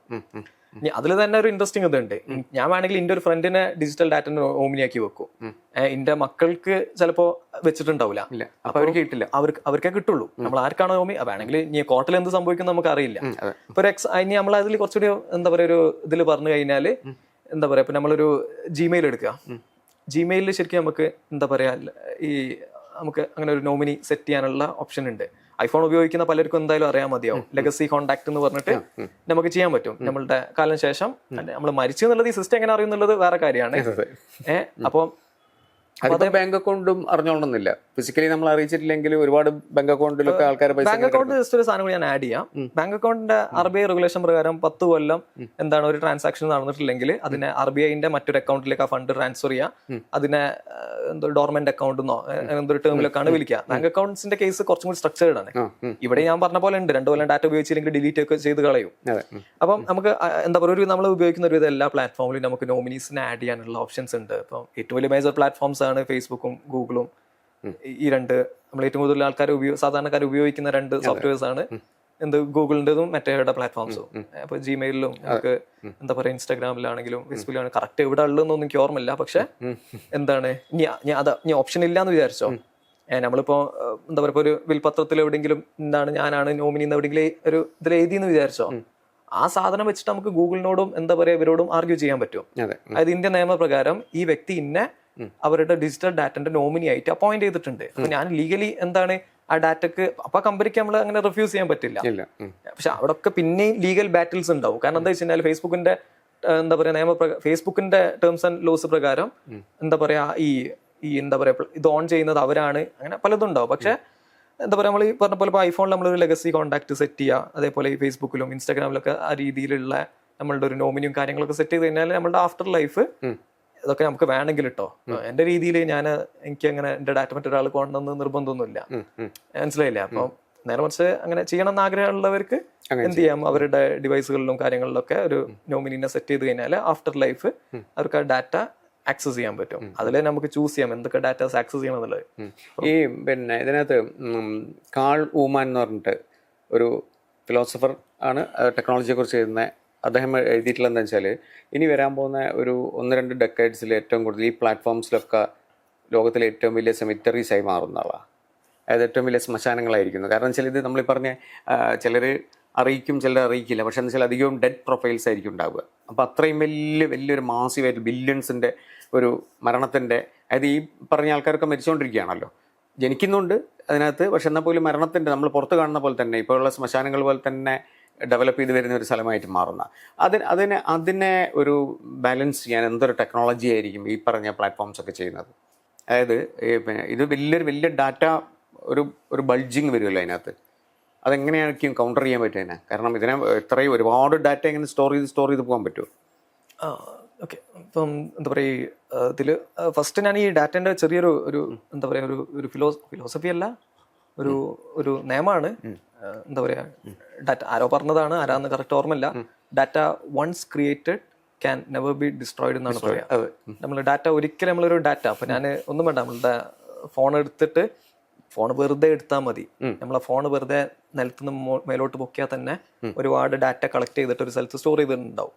അതിൽ തന്നെ ഒരു ഇൻട്രസ്റ്റിംഗ് ഇതുണ്ട്. ഞാൻ വേണമെങ്കിൽ എന്റെ ഒരു ഫ്രണ്ടിനെ ഡിജിറ്റൽ ഡാറ്റ നോമിനിയാക്കി വെക്കും, എന്റെ മക്കൾക്ക് ചിലപ്പോ വെച്ചിട്ടുണ്ടാവില്ല, അപ്പൊ അവർക്ക് കിട്ടില്ല, അവർക്കേ കിട്ടുള്ളൂ. നമ്മൾ ആർക്കാണോ നോമി വേണമെങ്കിൽ ഇനി കോർട്ടിൽ എന്ത് സംഭവിക്കും നമുക്ക് അറിയില്ല. ഇപ്പൊ ഇനി നമ്മൾ അതിൽ കുറച്ചുകൂടി എന്താ പറയാ ഒരു ഇതിൽ പറഞ്ഞു കഴിഞ്ഞാല് എന്താ പറയാ, ഇപ്പൊ നമ്മളൊരു ജിമെയിൽ എടുക്കുക. ജിമെയിലിൽ ശരിക്കും നമുക്ക് എന്താ പറയാ ഈ നമുക്ക് അങ്ങനെ ഒരു നോമിനി സെറ്റ് ചെയ്യാനുള്ള ഓപ്ഷൻ ഉണ്ട്. ഐഫോൺ ഉപയോഗിക്കുന്ന പലർക്കും എന്തായാലും അറിയാൻ മതിയാവും, ലെഗസി കോണ്ടാക്ട് എന്ന് പറഞ്ഞിട്ട് നമുക്ക് ചെയ്യാൻ പറ്റും. നമ്മളുടെ കാലം ശേഷം നമ്മൾ മരിച്ചു എന്നുള്ളത് ഈ സിസ്റ്റം എങ്ങനെ അറിയുന്നുള്ളത് വേറെ കാര്യമാണ്. അപ്പൊ ബാങ്ക് അക്കൗണ്ടും അറിഞ്ഞോളണമെന്നില്ല, ഫിസിക്കലി നമ്മൾ അറിയിച്ചിട്ടില്ലെങ്കിൽ ഒരുപാട് ബാങ്ക് അക്കൗണ്ടിലൊക്കെ ആൾക്കാർ ബാങ്ക് അക്കൗണ്ട് ജസ്റ്റ് ഒരു സാധനം ഞാൻ ആഡ് ചെയ്യാം. ബാങ്ക് അക്കൗണ്ടിന്റെ RBI റെഗുലേഷൻ പ്രകാരം 10 കൊല്ലം എന്താണ് ഒരു ട്രാൻസാക്ഷൻ നടന്നിട്ടില്ലെങ്കിൽ അതിനെ RBIന്റെ മറ്റൊരു അക്കൗണ്ടിലേക്ക് ആ ഫണ്ട് ട്രാൻസ്ഫർ ചെയ്യാം. അതിനെ എന്തോ ഡോർമെന്റ് അക്കൗണ്ട് എന്നോ എന്തൊരു ടേമിലൊക്കെയാണ് വിളിക്കുക. ബാങ്ക് അക്കൗണ്ട്സിന്റെ കേസ് കുറച്ചും കൂടി സ്ട്രക്ചേർഡ് ആണ്. ഇവിടെ ഞാൻ പറഞ്ഞ പോലെ ഉണ്ട്, 2 കൊല്ലം ഡാറ്റ ഉപയോഗിച്ചില്ലെങ്കിൽ ഡിലീറ്റ് ഒക്കെ ചെയ്ത് കളയും. അപ്പം നമുക്ക് എന്താ പറയുക, നമ്മൾ ഉപയോഗിക്കുന്ന ഒരു എല്ലാ പ്ലാറ്റ്ഫോമിലും നമുക്ക് നോമിനീസിനെ ആഡ് ചെയ്യാനുള്ള ഓപ്ഷൻസ് ഉണ്ട്. ഇപ്പം ഏറ്റവും വലിയ മേജർ പ്ലാറ്റ്ഫോംസ് ആണ് ഫേസ്ബുക്കും ഗൂഗിളും. ഈ രണ്ട് നമ്മൾ ഏറ്റവും കൂടുതൽ ആൾക്കാർ സാധാരണക്കാർ ഉപയോഗിക്കുന്ന 2 സോഫ്റ്റ്വെയർസ് ആണ് ഗൂഗിളിൻ്റെതും മെറ്റയുടെ പ്ലാറ്റ്ഫോംസും. അപ്പൊ ജിമെയിലും നമുക്ക് എന്താ പറയാ ഇൻസ്റ്റാഗ്രാമിലാണെങ്കിലും ഫേസ്ബുക്കിലാണെങ്കിലും കറക്റ്റ് എവിടെ ഉള്ളതെന്നൊന്നും എനിക്ക് ഓർമ്മയില്ല. പക്ഷെ എന്താണ് ഇനി ഓപ്ഷൻ ഇല്ലാന്ന് വിചാരിച്ചോ, നമ്മളിപ്പോ എന്താ പറയുക ഒരു വിൽപത്രത്തിൽ എവിടെയെങ്കിലും എന്താണ് ഞാനാണ് നോമിനി എവിടെയെങ്കിലും ഒരു ഇതിൽ എഴുതിയെന്ന് വിചാരിച്ചോ, ആ സാധനം വെച്ചിട്ട് നമുക്ക് ഗൂഗിളിനോടും എന്താ പറയാ ഇവരോടും ആർഗ്യൂ ചെയ്യാൻ പറ്റും. അതായത് ഇന്ത്യൻ നിയമപ്രകാരം ഈ വ്യക്തി ഇന്നെ അവരുടെ ഡിജിറ്റൽ ഡാറ്റന്റെ നോമിനി ആയിട്ട് അപ്പോയിന്റ് ചെയ്തിട്ടുണ്ട്. അപ്പൊ ഞാൻ ലീഗലി എന്താണ് ആ ഡാറ്റക്ക്, അപ്പൊ കമ്പനിക്ക് നമ്മൾ അങ്ങനെ റിഫ്യൂസ് ചെയ്യാൻ പറ്റില്ല. പക്ഷെ അവിടെ ഒക്കെ പിന്നെയും ലീഗൽ ബാറ്റിൽസ് ഉണ്ടാവും. കാരണം എന്താ വെച്ച് കഴിഞ്ഞാൽ ഫേസ്ബുക്കിന്റെ എന്താ പറയാ ഫേസ്ബുക്കിന്റെ ടേംസ് ആൻഡ് ലോസ് പ്രകാരം എന്താ പറയാ ഈ എന്താ പറയാ ഇത് ഓൺ ചെയ്യുന്നത് അവരാണ്, അങ്ങനെ പലതും ഉണ്ടാവും. പക്ഷെ എന്താ പറയുക നമ്മൾ ഈ പറഞ്ഞ പോലെ ഇപ്പോൾ ഐഫോണിൽ നമ്മളൊരു ലെഗസി കോൺടാക്ട് സെറ്റ് ചെയ്യുക, അതേപോലെ ഈ ഫേസ്ബുക്കിലും ഇൻസ്റ്റാഗ്രാമിലൊക്കെ ആ രീതിയിലുള്ള നമ്മളുടെ ഒരു നോമിനിയും കാര്യങ്ങളൊക്കെ സെറ്റ് ചെയ്ത് കഴിഞ്ഞാൽ നമ്മളുടെ ആഫ്റ്റർ ലൈഫ് ഇതൊക്കെ നമുക്ക് വേണമെങ്കിൽ കേട്ടോ. എന്റെ രീതിയിൽ എനിക്ക് അങ്ങനെ എന്റെ ഡാറ്റ മറ്റൊരാൾ കൊണ്ടെന്ന് നിർബന്ധമൊന്നുമില്ല, മനസ്സിലായില്ല. അപ്പം നേരെ മറിച്ച് അങ്ങനെ ചെയ്യണം എന്ന് ആഗ്രഹമുള്ളവർക്ക് എന്ത് ചെയ്യാം, അവരുടെ ഡിവൈസുകളിലും കാര്യങ്ങളിലൊക്കെ ഒരു നോമിനിനെ സെറ്റ് ചെയ്ത് കഴിഞ്ഞാൽ ആഫ്റ്റർ ലൈഫ് അവർക്ക് ആ ഡാറ്റ ആക്സസ് ചെയ്യാൻ പറ്റും. അതിലെ നമുക്ക് ചൂസ് ചെയ്യാം എന്തൊക്കെ ഡാറ്റാസ് ആക്സസ് ചെയ്യണം എന്നുള്ളത്. ഈ പിന്നെ ഇതിനകത്ത് കാൾ ഊമാൻ എന്ന് പറഞ്ഞിട്ട് ഒരു ഫിലോസഫർ ആണ്, ടെക്നോളജിയെ കുറിച്ച് എഴുതുന്ന. അദ്ദേഹം എഴുതിയിട്ടുള്ളത് എന്താ വെച്ചാൽ ഇനി വരാൻ പോകുന്ന ഒരു 1-2 ഡെക്കേഡ്സിൽ ഏറ്റവും കൂടുതൽ ഈ പ്ലാറ്റ്ഫോംസിലൊക്കെ ലോകത്തിലെ ഏറ്റവും വലിയ സെമിറ്ററീസായി മാറുന്ന ആളാണ്. അതായത് ഏറ്റവും വലിയ ശ്മശാനങ്ങളായിരിക്കുന്നു. കാരണം വെച്ചാൽ ഇത് നമ്മളീ പറഞ്ഞ ചിലർ അറിയിക്കും, ചിലർ അറിയിക്കില്ല. പക്ഷെ എന്ന് വെച്ചാൽ അധികവും ഡെഡ് പ്രൊഫൈൽസ് ആയിരിക്കും ഉണ്ടാവുക. അപ്പോൾ അത്രയും വലിയൊരു മാസീവായിട്ട് ബില്യൺസിൻ്റെ ഒരു മരണത്തിൻ്റെ, അതായത് ഈ പറഞ്ഞ ആൾക്കാരൊക്കെ മരിച്ചുകൊണ്ടിരിക്കുകയാണല്ലോ. ജനിക്കുന്നുണ്ട് അതിനകത്ത്. പക്ഷെ എന്നാൽ പോലും മരണത്തിൻ്റെ നമ്മൾ പുറത്ത് കാണുന്ന പോലെ തന്നെ ഇപ്പോഴുള്ള ശ്മശാനങ്ങൾ പോലെ തന്നെ ഡെവലപ്പ് ചെയ്ത് വരുന്ന ഒരു സ്ഥലമായിട്ട് മാറുന്ന അതിനെ ഒരു ബാലൻസ് ചെയ്യാൻ എന്തൊരു ടെക്നോളജി ആയിരിക്കും ഈ പറഞ്ഞ പ്ലാറ്റ്ഫോംസ് ഒക്കെ ചെയ്യുന്നത്? അതായത് പിന്നെ ഇത് വലിയ ഡാറ്റ ഒരു ബൾജിങ് വരുമല്ലോ അതിനകത്ത്. അതെങ്ങനെയായിരിക്കും കൗണ്ടർ ചെയ്യാൻ പറ്റുക? കാരണം ഇതിനെ ഇത്രയും ഒരുപാട് ഡാറ്റ എങ്ങനെ സ്റ്റോർ ചെയ്ത് പോകാൻ പറ്റുമോ? ഓക്കെ, ഇപ്പം എന്താ പറയുക, ഇതിൽ ഫസ്റ്റ് ഞാൻ ഈ ഡാറ്റേൻ്റെ ചെറിയൊരു എന്താ പറയുക ഒരു ഫിലോസഫി അല്ല, ഒരു നിയമമാണ്. എന്താ പറയുക, ഡാറ്റ ആരോ പറഞ്ഞതാണ്, ആരാന്ന് കറക്റ്റ് ഓർമ്മയില്ല. Data once created can never be destroyed എന്നാണ് പറയുക. നമ്മൾ ഡാറ്റ ഒരിക്കലും നമ്മളൊരു ഡാറ്റ, അപ്പം ഞാൻ ഒന്നും വേണ്ട, നമ്മളുടെ ഫോൺ എടുത്തിട്ട് ഫോൺ വെറുതെ എടുത്താൽ മതി. നമ്മളെ ഫോൺ വെറുതെ നിലത്തുനിന്ന് മേലോട്ട് പൊക്കിയാൽ തന്നെ ഒരുപാട് ഡാറ്റ കളക്ട് ചെയ്തിട്ട് ഒരു സ്ഥലത്ത് സ്റ്റോർ ചെയ്തിട്ടുണ്ടാവും.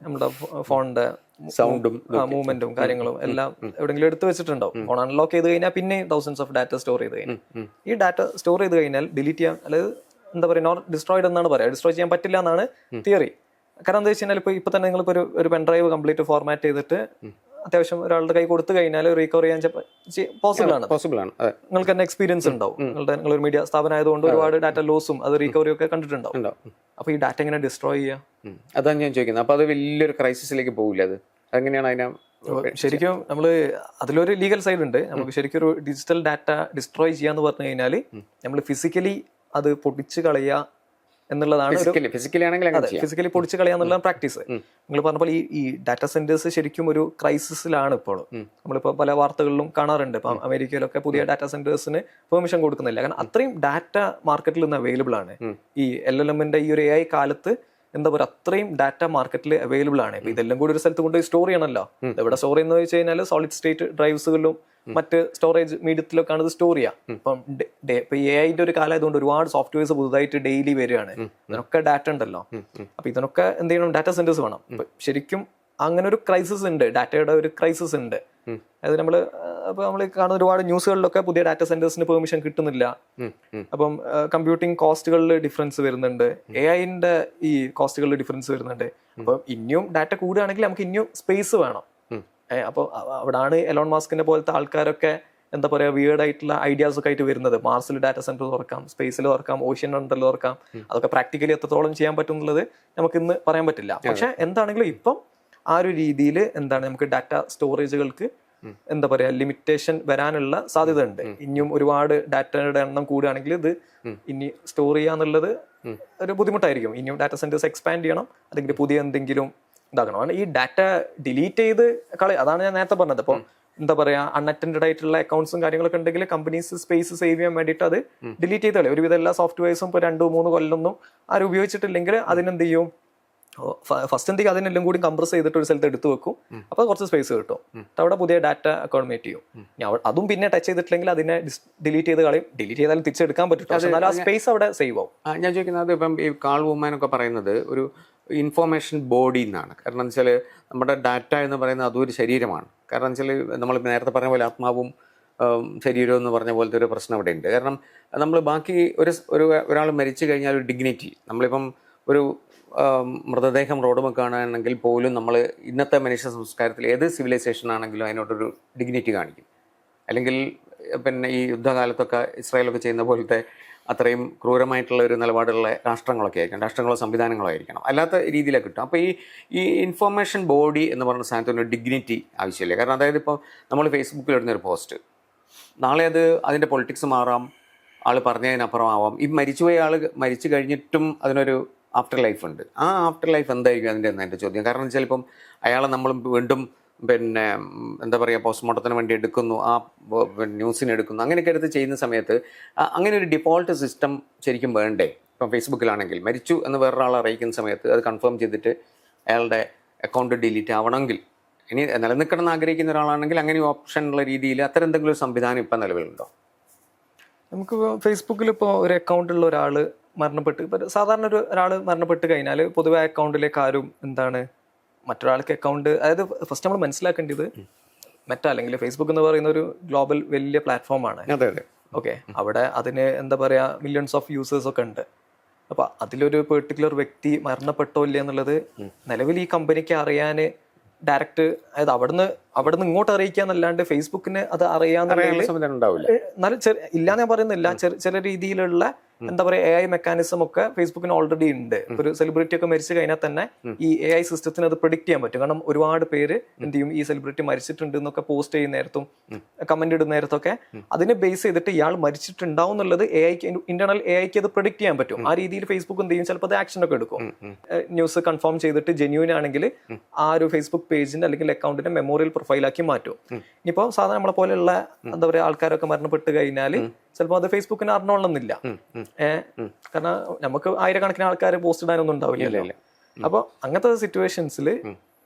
നമ്മുടെ ഫോണിന്റെ സൗണ്ടും മൂവ്മെന്റും കാര്യങ്ങളും എല്ലാം എവിടെയെങ്കിലും എടുത്ത് വെച്ചിട്ടുണ്ടാവും. ഫോൺ അൺലോക്ക് ചെയ്ത് കഴിഞ്ഞാൽ പിന്നെ തൗസൻഡ്സ് ഓഫ് ഡാറ്റ സ്റ്റോർ ചെയ്ത് കഴിഞ്ഞാൽ ഈ ഡാറ്റ സ്റ്റോർ ചെയ്ത് കഴിഞ്ഞാൽ ഡിലീറ്റ് ചെയ്യാൻ, അതായത് എന്താ പറയുക, നോട്ട് ഡിസ്ട്രോയിഡ് എന്നാണ് പറയുക. ഡിസ്ട്രോയ് ചെയ്യാൻ പറ്റില്ല എന്നാണ് തിയറി. കാരണം എന്താ വെച്ച് കഴിഞ്ഞാൽ ഇപ്പൊ തന്നെ നിങ്ങളിപ്പോ ഒരു പെൻഡ്രൈവ് കംപ്ലീറ്റ് ഫോർമാറ്റ് ചെയ്തിട്ട് അത്യാവശ്യം ഒരാളുടെ കൈ കൊടുത്തു കഴിഞ്ഞാൽ റിക്കവർ ചെയ്യാൻ പോസിബിൾ ആണ്. നിങ്ങൾക്ക് തന്നെ എക്സ്പീരിയൻസ് ഉണ്ടാവും. നിങ്ങളൊരു മീഡിയ സ്ഥാപനം ആയതുകൊണ്ട് ഒരുപാട് ഡാറ്റ ലോസും അത് റിക്കവറി ഒക്കെ കണ്ടിട്ടുണ്ടാവും. അപ്പൊ ഈ ഡാറ്റ എങ്ങനെ ഡിസ്ട്രോയ് ചെയ്യാം? അതാണ് ഞാൻ ചോദിക്കുന്നത്. അപ്പൊ അത് വലിയൊരു ക്രൈസിസിലേക്ക് പോകില്ല? അത് എങ്ങനെയാണ് അതിനെ ശരിക്കും നമ്മള് അതിലൊരു ലീഗൽ സൈഡ് ഉണ്ട്. നമുക്ക് ശരിക്കും ഒരു ഡിജിറ്റൽ ഡാറ്റ ഡിസ്ട്രോയ് ചെയ്യാന്ന് പറഞ്ഞു കഴിഞ്ഞാൽ നമ്മൾ ഫിസിക്കലി അത് പൊടിച്ച് കളയുക എന്നുള്ളതാണ്. ഫിസിക്കലി പൊടിച്ച് കളയാന്നുള്ള പ്രാക്ടീസ്. നിങ്ങൾ പറഞ്ഞപ്പോൾ ഈ ഡാറ്റ സെന്റേഴ്സ് ശരിക്കും ഒരു ക്രൈസിസിലാണ് ഇപ്പോൾ. നമ്മളിപ്പോൾ പല വാർത്തകളിലും കാണാറുണ്ട്. ഇപ്പം അമേരിക്കയിലൊക്കെ പുതിയ ഡാറ്റ സെന്റേഴ്സിന് പെർമിഷൻ കൊടുക്കുന്നില്ല. കാരണം അത്രയും ഡാറ്റ മാർക്കറ്റിൽ നിന്ന് അവൈലബിൾ ആണ്. ഈ LLMന്റെ ഈ ഒരു AI കാലത്ത് എന്താ പറയുക, അത്രയും ഡാറ്റ മാർക്കറ്റിൽ അവൈലബിൾ ആണ്. ഇപ്പൊ ഇതെല്ലാം കൂടി ഒരു സ്ഥലത്ത് കൊണ്ട് സ്റ്റോർ ചെയ്യണമല്ലോ. എവിടെ സ്റ്റോർ ചെയ്യുന്നത് വെച്ച് കഴിഞ്ഞാൽ സോളിഡ് സ്റ്റേറ്റ് ഡ്രൈവ്സുകളിലും മറ്റ് സ്റ്റോറേജ് മീഡിയത്തിലൊക്കെയാണ് ഇത് സ്റ്റോർ ചെയ്യുക. ഇപ്പൊ AI ഒരു കാലമായതുകൊണ്ട് ഒരുപാട് സോഫ്റ്റ്വെയർസ് പുതുതായിട്ട് ഡെയിലി വരികയാണ്. ഇതിനൊക്കെ ഡാറ്റ ഉണ്ടല്ലോ. അപ്പൊ ഇതിനൊക്കെ എന്ത് ചെയ്യണം, ഡാറ്റ സെന്റേഴ്സ് വേണം. ശരിക്കും അങ്ങനെ ഒരു ക്രൈസിസ് ഉണ്ട്, ഡാറ്റയുടെ ഒരു ക്രൈസിസ് ഉണ്ട്. അതായത് നമ്മൾ കാണുന്ന ഒരുപാട് ന്യൂസുകളിലൊക്കെ പുതിയ ഡാറ്റ സെന്റേഴ്സിന് പെർമിഷൻ കിട്ടുന്നില്ല. അപ്പം കമ്പ്യൂട്ടിംഗ് കോസ്റ്റുകളിൽ ഡിഫറൻസ് വരുന്നുണ്ട്, AIന്റെ ഈ കോസ്റ്റുകളിൽ ഡിഫറൻസ് വരുന്നുണ്ട്. അപ്പൊ ഇനിയും ഡാറ്റ കൂടുകയാണെങ്കിൽ നമുക്ക് ഇനിയും സ്പേസ് വേണം. അപ്പോൾ അവിടാണ് എലോൺ മാസ്കിന്റെ പോലത്തെ ആൾക്കാരൊക്കെ എന്താ പറയുക, വിയേർഡ് ആയിട്ടുള്ള ഐഡിയാസ് ഒക്കെ ആയിട്ട് വരുന്നത്. മാർസിൽ ഡാറ്റ സെന്റർ തുറക്കാം, സ്പേസിൽ തുറക്കാം, ഓഷ്യൻ അണ്ടറിൽ തുറക്കാം. അതൊക്കെ പ്രാക്ടിക്കലി എത്രത്തോളം ചെയ്യാൻ പറ്റും എന്നുള്ളത് നമുക്ക് ഇന്ന് പറയാൻ പറ്റില്ല. പക്ഷെ എന്താണെങ്കിലും ഇപ്പം ആ ഒരു രീതിയിൽ എന്താണ് നമുക്ക് ഡാറ്റ സ്റ്റോറേജുകൾക്ക് എന്താ പറയാ ലിമിറ്റേഷൻ വരാനുള്ള സാധ്യത ഉണ്ട്. ഇനിയും ഒരുപാട് ഡാറ്റയുടെ എണ്ണം കൂടുകയാണെങ്കിൽ ഇത് ഇനി സ്റ്റോർ ചെയ്യാന്നുള്ളത് ഒരു ബുദ്ധിമുട്ടായിരിക്കും. ഇനിയും ഡാറ്റ സെന്റേഴ്സ് എക്സ്പാൻഡ് ചെയ്യണം, അല്ലെങ്കിൽ പുതിയ എന്തെങ്കിലും ഇതാക്കണം. ഈ ഡാറ്റ ഡിലീറ്റ് ചെയ്ത് അതാണ് ഞാൻ നേരത്തെ പറഞ്ഞത്. അപ്പോൾ എന്താ പറയാ, അൺഅറ്റൻഡഡ് ആയിട്ടുള്ള അക്കൗണ്ട്സും കാര്യങ്ങളൊക്കെ ഉണ്ടെങ്കിൽ കമ്പനീസ് സ്പേസ് സേവ് ചെയ്യാൻ വേണ്ടിയിട്ട് അത് ഡിലീറ്റ് ചെയ്ത് കളയും. ഒരുവിധം എല്ലാ സോഫ്റ്റ്വെയർസും ഇപ്പോൾ 2-3 കൊല്ലമൊന്നും ആരും ഉപയോഗിച്ചിട്ടില്ലെങ്കിൽ അതിനെന്ത് ചെയ്യും, ഫസ്റ്റ് എന്തെങ്കിലും അതിനെല്ലാം കൂടി കംപ്രസ് ചെയ്തിട്ട് ഒരു സ്ഥലത്ത് എടുത്തു വെക്കും. അപ്പോൾ കുറച്ച് സ്പേസ് കിട്ടും. അവിടെ പുതിയ ഡാറ്റ അക്കോമഡേറ്റ് ചെയ്യും. അതും പിന്നെ ടച്ച് ചെയ്തിട്ടില്ലെങ്കിൽ അതിനെ ഡിലീറ്റ് ചെയ്ത് കളയും. ഡിലീറ്റ് ചെയ്താലും തിരിച്ചെടുക്കാൻ പറ്റും, എന്നാൽ ആ സ്പേസ് അവിടെ സേവ് ആവും. ഞാൻ ചോദിക്കുന്നത്, ഇപ്പം ഈ കാൾ വുമാൻ ഒക്കെ പറയുന്നത് ഒരു ഇൻഫോർമേഷൻ ബോഡി എന്നാണ്. കാരണം എന്ന് വെച്ചാൽ നമ്മുടെ ഡാറ്റ എന്ന് പറയുന്നത് അതും ഒരു ശരീരമാണ്. കാരണം എന്ന് വെച്ചാൽ നമ്മൾ നേരത്തെ പറഞ്ഞ പോലെ ആത്മാവും ശരീരവും എന്ന് പറഞ്ഞ പോലത്തെ ഒരു പ്രശ്നം ഇവിടെ ഉണ്ട്. കാരണം നമ്മൾ ബാക്കി ഒരാൾ മരിച്ചു കഴിഞ്ഞാൽ ഒരു ഡിഗ്നിറ്റി, നമ്മളിപ്പം ഒരു മൃതദേഹം റോഡ് കാണുകയാണെങ്കിൽ പോലും നമ്മൾ ഇന്നത്തെ മനുഷ്യ സംസ്കാരത്തിൽ ഏത് സിവിലൈസേഷൻ ആണെങ്കിലും അതിനോടൊരു ഡിഗ്നിറ്റി കാണിക്കും. അല്ലെങ്കിൽ പിന്നെ ഈ യുദ്ധകാലത്തൊക്കെ ഇസ്രായേലൊക്കെ ചെയ്യുന്ന പോലത്തെ അത്രയും ക്രൂരമായിട്ടുള്ള ഒരു നിലപാടുള്ള രാഷ്ട്രങ്ങളൊക്കെ ആയിരിക്കണം, രാഷ്ട്രങ്ങളോ സംവിധാനങ്ങളോ ആയിരിക്കണം. അല്ലാത്ത രീതിയിലൊക്കെ കിട്ടും. അപ്പോൾ ഈ ഇൻഫോർമേഷൻ ബോഡി എന്ന് പറയുന്ന സ്ഥാനത്തിന് ഡിഗ്നിറ്റി ആവശ്യമില്ല. കാരണം അതായത് ഇപ്പോൾ നമ്മൾ ഫേസ്ബുക്കിൽ ഇടുന്നൊരു പോസ്റ്റ് നാളെ അതിൻ്റെ പൊളിറ്റിക്സ് മാറാം, ആൾ പറഞ്ഞതിനപ്പുറം ആവാം. ഈ മരിച്ചുപോയ ആൾ മരിച്ചു കഴിഞ്ഞിട്ടും അതിനൊരു ആഫ്റ്റർ ലൈഫ് ഉണ്ട്. ആ ആഫ്റ്റർ ലൈഫ് എന്തായിരിക്കും എൻ്റെ ചോദ്യം. കാരണം ചിലപ്പം അയാളെ നമ്മൾ വീണ്ടും പിന്നെ എന്താ പറയുക പോസ്റ്റ്മോർട്ടത്തിന് വേണ്ടി എടുക്കുന്നു, ആ ന്യൂസിന് എടുക്കുന്നു, അങ്ങനെയൊക്കെ എടുത്ത് ചെയ്യുന്ന സമയത്ത് അങ്ങനെ ഒരു ഡിഫോൾട്ട് സിസ്റ്റം ശരിക്കും വേണ്ടേ? ഇപ്പം ഫേസ്ബുക്കിലാണെങ്കിൽ മരിച്ചു എന്ന് വേറൊരാളെ അറിയിക്കുന്ന സമയത്ത് അത് കൺഫേം ചെയ്തിട്ട് അയാളുടെ അക്കൗണ്ട് ഡിലീറ്റ് ആവണമെങ്കിൽ, ഇനി നിലനിൽക്കണമെന്ന് ആഗ്രഹിക്കുന്ന ഒരാളാണെങ്കിൽ അങ്ങനെ ഓപ്ഷൻ ഉള്ള രീതിയിൽ അത്തരം എന്തെങ്കിലും ഒരു സംവിധാനം ഇപ്പം നിലവിലുണ്ടോ? നമുക്ക് ഫേസ്ബുക്കിൽ ഇപ്പോൾ ഒരു അക്കൗണ്ടുള്ള ഒരാൾ മരണപ്പെട്ട്, ഇപ്പോൾ സാധാരണ ഒരാൾ മരണപ്പെട്ട് കഴിഞ്ഞാൽ പൊതുവെ അക്കൗണ്ടിലേക്ക് ആരും എന്താണ് മറ്റൊരാൾക്ക് അക്കൗണ്ട്, അതായത് ഫസ്റ്റ് നമ്മൾ മനസ്സിലാക്കേണ്ടത് മെറ്റ അല്ലെങ്കിൽ ഫേസ്ബുക്ക് എന്ന് പറയുന്ന ഒരു ഗ്ലോബൽ വലിയ പ്ലാറ്റ്ഫോമാണ്. ഓക്കെ, അവിടെ അതിന് എന്താ പറയുക മില്യൺസ് ഓഫ് യൂസേഴ്സ് ഒക്കെ ഉണ്ട്. അപ്പോൾ അതിലൊരു പെർട്ടിക്കുലർ വ്യക്തി മരണപ്പെട്ടോ ഇല്ല എന്നുള്ളത് നിലവിൽ ഈ കമ്പനിക്ക് അറിയാൻ ഡയറക്റ്റ്, അതായത് അവിടുന്ന് ഇങ്ങോട്ട് അറിയിക്കാന്നല്ലാണ്ട് ഫേസ്ബുക്കിന് അത് അറിയാന്നുള്ള സംവിധാനം ഉണ്ടാവില്ല. ഇല്ലാന്ന് ഞാൻ പറയുന്നില്ല. ചില രീതിയിലുള്ള എന്താ പറയാ AI മെക്കാനിസം ഒക്കെ ഫേസ്ബുക്കിന് ഓൾറെഡി ഉണ്ട്. ഒരു സെലിബ്രിറ്റി ഒക്കെ മരിച്ചു കഴിഞ്ഞാൽ തന്നെ ഈ AI സിസ്റ്റത്തിന് അത് പ്രിഡിക്ട് ചെയ്യാൻ പറ്റും. കാരണം ഒരുപാട് പേര് എന്ത് ചെയ്യും, ഈ സെലിബ്രിറ്റി മരിച്ചിട്ടുണ്ട് എന്നൊക്കെ പോസ്റ്റ് ചെയ്യുന്ന നേരത്തും കമന്റ് ഇടുന്ന നേരത്തൊക്കെ അതിനെ ബേസ് ചെയ്തിട്ട് ഇയാൾ മരിച്ചിട്ടുണ്ടാവും എന്നുള്ളത് ഇന്റേണൽ AIക്ക് അത് പ്രിഡിക്ട് ചെയ്യാൻ പറ്റും. ആ രീതിയിൽ ഫേസ്ബുക്ക് എന്ത് ചെയ്യും, ചിലപ്പോൾ അത് ആക്ഷൻ ഒക്കെ എടുക്കും. ന്യൂസ് കൺഫേം ചെയ്തിട്ട് ജെന്യൂൻ ആണെങ്കിൽ ആ ഒരു ഫേസ്ബുക്ക് പേജിന്റെ അല്ലെങ്കിൽ അക്കൗണ്ടിന്റെ മെമ്മോറിയൽ പ്രൊഫൈലാക്കി മാറ്റും. ഇനിയിപ്പോ സാധാരണ നമ്മളെ പോലെയുള്ള എന്താ പറയാ ആൾക്കാരൊക്കെ മരണപ്പെട്ട് കഴിഞ്ഞാൽ ചിലപ്പോൾ അത് ഫേസ്ബുക്കിന് അറിഞ്ഞോളണമെന്നില്ല. കാരണം നമുക്ക് ആയിരക്കണക്കിന് ആൾക്കാർ പോസ്റ്റ് ഇടാനൊന്നും ഉണ്ടാവില്ലല്ലോ. അപ്പൊ അങ്ങനത്തെ സിറ്റുവേഷൻസിൽ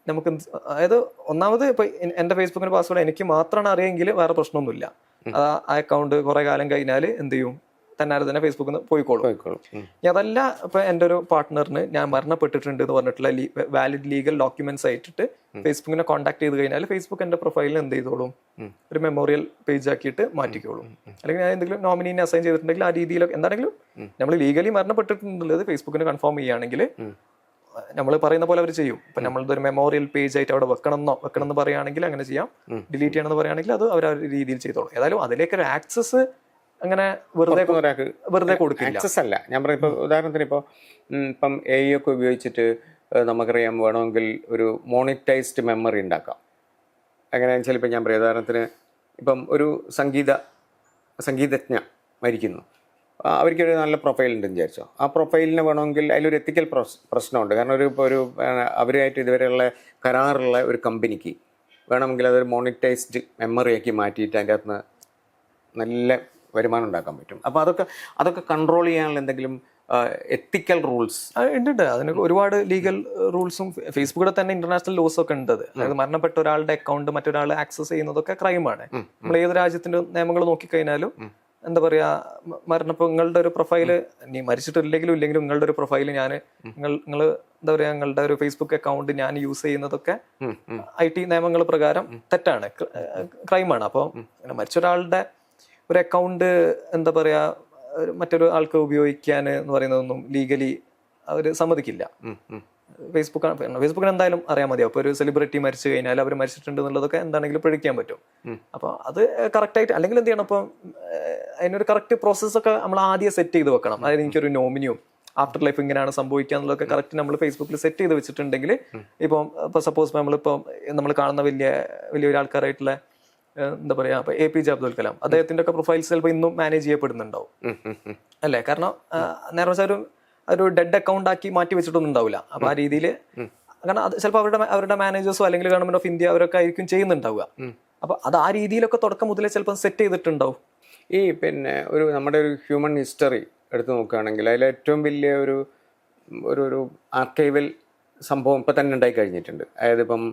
നമുക്ക് അതായത് ഒന്നാമത് ഇപ്പൊ എന്റെ ഫേസ്ബുക്കിന്റെ പാസ്വേഡ് എനിക്ക് മാത്രമാണ് അറിയെങ്കിൽ വേറെ പ്രശ്നമൊന്നുമില്ല. ആ അക്കൗണ്ട് കുറെ കാലം കഴിഞ്ഞാൽ എന്ത് ചെയ്യും, തന്നെ ഫേസ്ബുക്കിൽ നിന്ന് പോയിക്കോളും. അതല്ല ഇപ്പൊ എൻ്റെ ഒരു പാർട്ട്ണറിന് ഞാൻ മരണപ്പെട്ടിട്ടുണ്ട് എന്ന് പറഞ്ഞിട്ടുള്ള വാലിഡ് ലീഗൽ ഡോക്യുമെന്റ്സ് ആയിട്ടിട്ട് ഫേസ്ബുക്കിനെ കോൺടാക്ട് ചെയ്ത് കഴിഞ്ഞാൽ ഫേസ്ബുക്ക് എന്റെ പ്രൊഫൈലിൽ എന്ത് ചെയ്തോളും, ഒരു മെമ്മോറിയൽ പേജ് ആക്കിയിട്ട് മാറ്റിക്കോളും. അല്ലെങ്കിൽ ഞാൻ എന്തെങ്കിലും നോമിനീനെ അസൈൻ ചെയ്തിട്ടുണ്ടെങ്കിൽ ആ രീതിയിലൊക്കെ എന്താണെങ്കിലും നമ്മൾ ലീഗലി മരണപ്പെട്ടിട്ടുള്ളത് ഫേസ്ബുക്കിന് കൺഫേം ചെയ്യുകയാണെങ്കിൽ നമ്മൾ പറയുന്ന പോലെ അവർ ചെയ്യും. ഇപ്പൊ നമ്മളത് ഒരു മെമ്മോറിയൽ പേജ് ആയിട്ട് അവിടെ വെക്കണം എന്ന് പറയുകയാണെങ്കിൽ അങ്ങനെ ചെയ്യാം. ഡിലീറ്റ് ചെയ്യണമെന്ന് പറയുകയാണെങ്കിൽ അത് അവർ ആ രീതിയിൽ ചെയ്തോളും. ഏതായാലും അതിലേക്ക് ഒരു ആക്സസ് അങ്ങനെ വെറുതെ കൊടുക്കില്ല. ആക്സസ് അല്ല ഞാൻ പറയും. ഇപ്പോൾ ഉദാഹരണത്തിന് ഇപ്പം AI ഒക്കെ ഉപയോഗിച്ചിട്ട് നമുക്കറിയാം വേണമെങ്കിൽ ഒരു മോണിറ്റൈസ്ഡ് മെമ്മറി ഉണ്ടാക്കാം. എങ്ങനെയാണെന്ന് വെച്ചാൽ ഇപ്പം ഞാൻ പറയാം, ഉദാഹരണത്തിന് ഇപ്പം ഒരു സംഗീതജ്ഞ മരിക്കുന്നു, അവർക്കൊരു നല്ല പ്രൊഫൈൽ ഉണ്ടെന്ന് വിചാരിച്ചോ. ആ പ്രൊഫൈലിന് വേണമെങ്കിൽ അതിലൊരു എത്തിക്കൽ പ്രശ്നമുണ്ട്. കാരണം ഒരു അവരുമായിട്ട് ഇതുവരെയുള്ള കരാറുള്ള ഒരു കമ്പനിക്ക് വേണമെങ്കിൽ അതൊരു മോണിറ്റൈസ്ഡ് മെമ്മറിയാക്കി മാറ്റിയിട്ട് അതിൻ്റെ അകത്ത് നിന്ന് നല്ല വരുമാനം ഉണ്ടാക്കാൻ പറ്റും. അപ്പോൾ അതൊക്കെ കൺട്രോൾ ചെയ്യാനുള്ള എന്തെങ്കിലും എത്തിക്കൽ റൂൾസ് ഉണ്ട്. അതിന് ഒരുപാട് ലീഗൽ റൂൾസും ഫേസ്ബുക്കിൽ തന്നെ ഇന്റർനാഷണൽ ലോസ് ഒക്കെ ഉണ്ട്. അതായത് മരണപ്പെട്ട ഒരാളുടെ അക്കൗണ്ട് മറ്റൊരാൾ ആക്സസ് ചെയ്യുന്നതൊക്കെ ക്രൈമാണ്. നമ്മൾ ഏത് രാജ്യത്തിന്റെ നിയമങ്ങൾ നോക്കിക്കഴിഞ്ഞാലും എന്താ പറയാ, നിങ്ങളുടെ ഒരു പ്രൊഫൈല് നീ മരിച്ചിട്ടില്ലെങ്കിലും ഇല്ലെങ്കിലും നിങ്ങളുടെ ഒരു പ്രൊഫൈല് നിങ്ങൾ എന്താ പറയാ നിങ്ങളുടെ ഒരു ഫേസ്ബുക്ക് അക്കൗണ്ട് ഞാൻ യൂസ് ചെയ്യുന്നതൊക്കെ IT നിയമങ്ങൾ പ്രകാരം തെറ്റാണ്, ക്രൈമാണ്. അപ്പോൾ മരിച്ചൊരാളുടെ ഒരു അക്കൗണ്ട് എന്താ പറയാ മറ്റൊരു ഉപയോഗിക്കാൻ എന്ന് പറയുന്നതൊന്നും ലീഗലി അവർ സമ്മതിക്കില്ല. ഫേസ്ബുക്കിന് എന്തായാലും അറിയാൻ മതിയാവും. ഇപ്പൊ ഒരു സെലിബ്രിറ്റി മരിച്ചു കഴിഞ്ഞാൽ അവർ മരിച്ചിട്ടുണ്ട് എന്നുള്ളതൊക്കെ എന്താണെങ്കിലും പ്രഡിക്റ്റ് പറ്റും. അപ്പൊ അത് കറക്റ്റ് ആയിട്ട് അല്ലെങ്കിൽ എന്ത് ചെയ്യണം, അപ്പം അതിനൊരു കറക്റ്റ് പ്രോസസ്സൊക്കെ നമ്മൾ ആദ്യം സെറ്റ് ചെയ്ത് വെക്കണം. അതായത് എനിക്കൊരു നോമിനിയും ആഫ്റ്റർ ലൈഫ് ഇങ്ങനെയാണ് സംഭവിക്കുക എന്നുള്ളതൊക്കെ കറക്റ്റ് നമ്മൾ ഫേസ്ബുക്കിൽ സെറ്റ് ചെയ്ത് വെച്ചിട്ടുണ്ടെങ്കിൽ ഇപ്പൊ സപ്പോസ് നമ്മൾ കാണുന്ന വലിയ ആൾക്കാരായിട്ടുള്ള എന്താ പറയാ ഇപ്പൊ APJ അബ്ദുൽ കലാം, അദ്ദേഹത്തിന്റെ ഒക്കെ പ്രൊഫൈൽസ് ചിലപ്പോൾ ഇന്നും മാനേജ് ചെയ്യപ്പെടുന്നുണ്ടാവും അല്ലേ. കാരണം നേരെ വെച്ചാൽ ഒരു ഡെഡ് അക്കൗണ്ട് ആക്കി മാറ്റി വെച്ചിട്ടൊന്നും ഉണ്ടാവില്ല. അപ്പൊ ആ രീതിയിൽ കാരണം അത് ചിലപ്പോൾ അവരുടെ മാനേജേഴ്സോ അല്ലെങ്കിൽ ഗവൺമെന്റ് ഓഫ് ഇന്ത്യ അവരൊക്കെ ആയിരിക്കും ചെയ്യുന്നുണ്ടാവുക. അപ്പൊ അത് ആ രീതിയിലൊക്കെ തുടക്കം മുതലേ ചിലപ്പോൾ സെറ്റ് ചെയ്തിട്ടുണ്ടാവും. ഈ നമ്മുടെ ഒരു ഹ്യൂമൻ ഹിസ്റ്ററി എടുത്തു നോക്കുകയാണെങ്കിൽ അതിൽ ഏറ്റവും വലിയ ഒരു ആർക്കൈവൽ സംഭവം ഇപ്പം തന്നെ ഉണ്ടായി കഴിഞ്ഞിട്ടുണ്ട്. അതായത് ഇപ്പം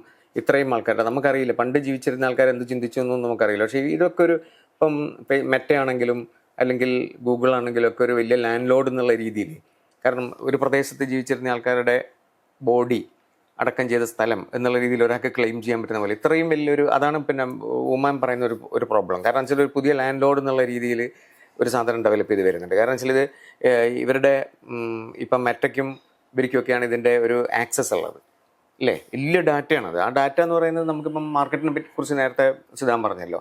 ഇത്രയും ആൾക്കാരുടെ നമുക്കറിയില്ല, പണ്ട് ജീവിച്ചിരുന്ന ആൾക്കാർ എന്ത് ചിന്തിച്ചു എന്നൊന്നും നമുക്കറിയില്ല. പക്ഷേ ഇതൊക്കെ ഇപ്പം മെറ്റയാണെങ്കിലും അല്ലെങ്കിൽ ഗൂഗിൾ ആണെങ്കിലും ഒക്കെ ഒരു വലിയ ലാൻഡ് ലോഡ് എന്നുള്ള രീതിയിൽ, കാരണം ഒരു പ്രദേശത്ത് ജീവിച്ചിരുന്ന ആൾക്കാരുടെ ബോഡി അടക്കം ചെയ്ത സ്ഥലം എന്നുള്ള രീതിയിൽ ഒരാൾക്ക് ക്ലെയിം ചെയ്യാൻ പറ്റുന്ന പോലെ ഇത്രയും വലിയൊരു അതാണ് ഉമാൻ പറയുന്ന ഒരു പ്രോബ്ലം. കാരണം വെച്ചാൽ ഒരു പുതിയ ലാൻഡ് ലോഡ് എന്നുള്ള രീതിയിൽ ഒരു സാധനം ഡെവലപ്പ് ചെയ്ത് വരുന്നുണ്ട്. കാരണം വെച്ചാൽ ഇത് ഇവരുടെ ഇപ്പം മെറ്റയ്ക്കും ഇവർക്കൊക്കെയാണ് ഇതിൻ്റെ ഒരു ആക്സസ് ഉള്ളത് അല്ലേ. വലിയ ഡാറ്റയാണത്. ആ ഡാറ്റ എന്ന് പറയുന്നത് നമുക്കിപ്പം മാർക്കറ്റിനെ കുറിച്ച് നേരത്തെ സിദ്ധാൻ പറഞ്ഞല്ലോ,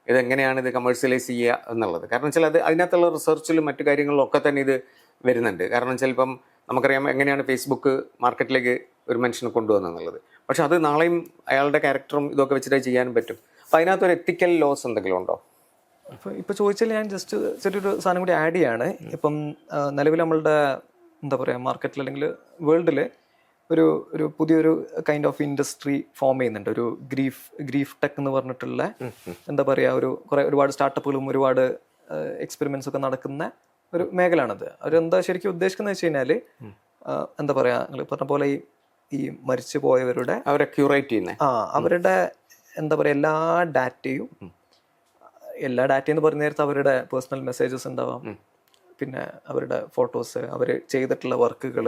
ഇതെങ്ങനെയാണ് ഇത് കമേഴ്ഷ്യലൈസ് ചെയ്യുക എന്നുള്ളത്. കാരണം വെച്ചാൽ അതിനകത്തുള്ള റിസർച്ചിലും മറ്റു കാര്യങ്ങളിലും ഒക്കെ തന്നെ ഇത് വരുന്നുണ്ട്. കാരണം വെച്ചാൽ ഇപ്പം നമുക്കറിയാം എങ്ങനെയാണ് ഫേസ്ബുക്ക് മാർക്കറ്റിലേക്ക് ഒരു മനുഷ്യനെ കൊണ്ടുവന്നെന്നുള്ളത്. പക്ഷെ അത് നാളെയും അയാളുടെ ക്യാരക്ടറും ഇതൊക്കെ വെച്ചിട്ട് ചെയ്യാനും പറ്റും. അപ്പം അതിനകത്തൊരു എത്തിക്കൽ ലോസ് എന്തെങ്കിലും ഉണ്ടോ? ഇപ്പം ചോദിച്ചാൽ ഞാൻ ജസ്റ്റ് ചെറിയൊരു സാധനം കൂടി ആഡ് ചെയ്യാണ്. ഇപ്പം നിലവിൽ നമ്മളുടെ എന്താ പറയുക മാർക്കറ്റിൽ അല്ലെങ്കിൽ വേൾഡിൽ ഒരു പുതിയൊരു കൈൻഡ് ഓഫ് ഇൻഡസ്ട്രി ഫോം ചെയ്യുന്നുണ്ട്. ഒരു ഗ്രീഫ് ടെക് എന്ന് പറഞ്ഞിട്ടുള്ള എന്താ പറയുക ഒരുപാട് സ്റ്റാർട്ടപ്പുകളും ഒരുപാട് എക്സ്പെരിമെന്റ്സ് ഒക്കെ നടക്കുന്ന ഒരു മേഖലയാണത്. അവരെന്താ ശരിക്കും ഉദ്ദേശിക്കുന്നത് വെച്ച് കഴിഞ്ഞാൽ എന്താ പറയാ നിങ്ങൾ പറഞ്ഞ പോലെ ഈ മരിച്ചു പോയവരുടെ അവരെ ക്യൂറേറ്റ് ചെയ്യുന്ന അവരുടെ എന്താ പറയാ എല്ലാ ഡാറ്റയും എന്ന് പറഞ്ഞ നേരത്തെ അവരുടെ പേഴ്സണൽ മെസ്സേജസ് ഉണ്ടാവാം, പിന്നെ അവരുടെ ഫോട്ടോസ്, അവർ ചെയ്തിട്ടുള്ള വർക്കുകൾ.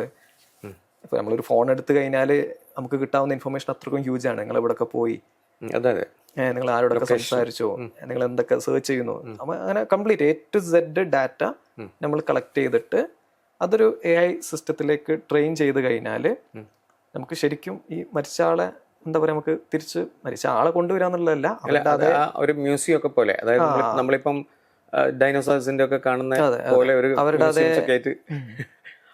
ഇപ്പൊ നമ്മളൊരു ഫോൺ എടുത്തു കഴിഞ്ഞാൽ നമുക്ക് കിട്ടാവുന്ന ഇൻഫർമേഷൻ അത്രക്കും ഹ്യൂജ് ആണ്. നിങ്ങൾ എവിടെയൊക്കെ പോയി, നിങ്ങൾ ആരോടൊക്കെ സംസാരിച്ചോ, നിങ്ങൾ എന്തൊക്കെ സെർച്ച് ചെയ്യുന്നു, അങ്ങനെ complete A to Z data നമ്മൾ കളക്ട് ചെയ്തിട്ട് അതൊരു AI സിസ്റ്റത്തിലേക്ക് ട്രെയിൻ ചെയ്ത് കഴിഞ്ഞാൽ നമുക്ക് ശരിക്കും ഈ മരിച്ച ആളെ എന്താ പറയാ നമുക്ക് തിരിച്ച് മരിച്ച ആളെ കൊണ്ടുവരാന്നുള്ളതല്ല, ആ ഒരു മ്യൂസിയം ഒക്കെ പോലെ, അതായത് നമ്മളിപ്പം ഡൈനോസോഴ്സിന്റെ ഒക്കെ കാണുന്ന പോലെ ഒരു അവരുടെ അതേ museums ഒക്കെ ആയിട്ട്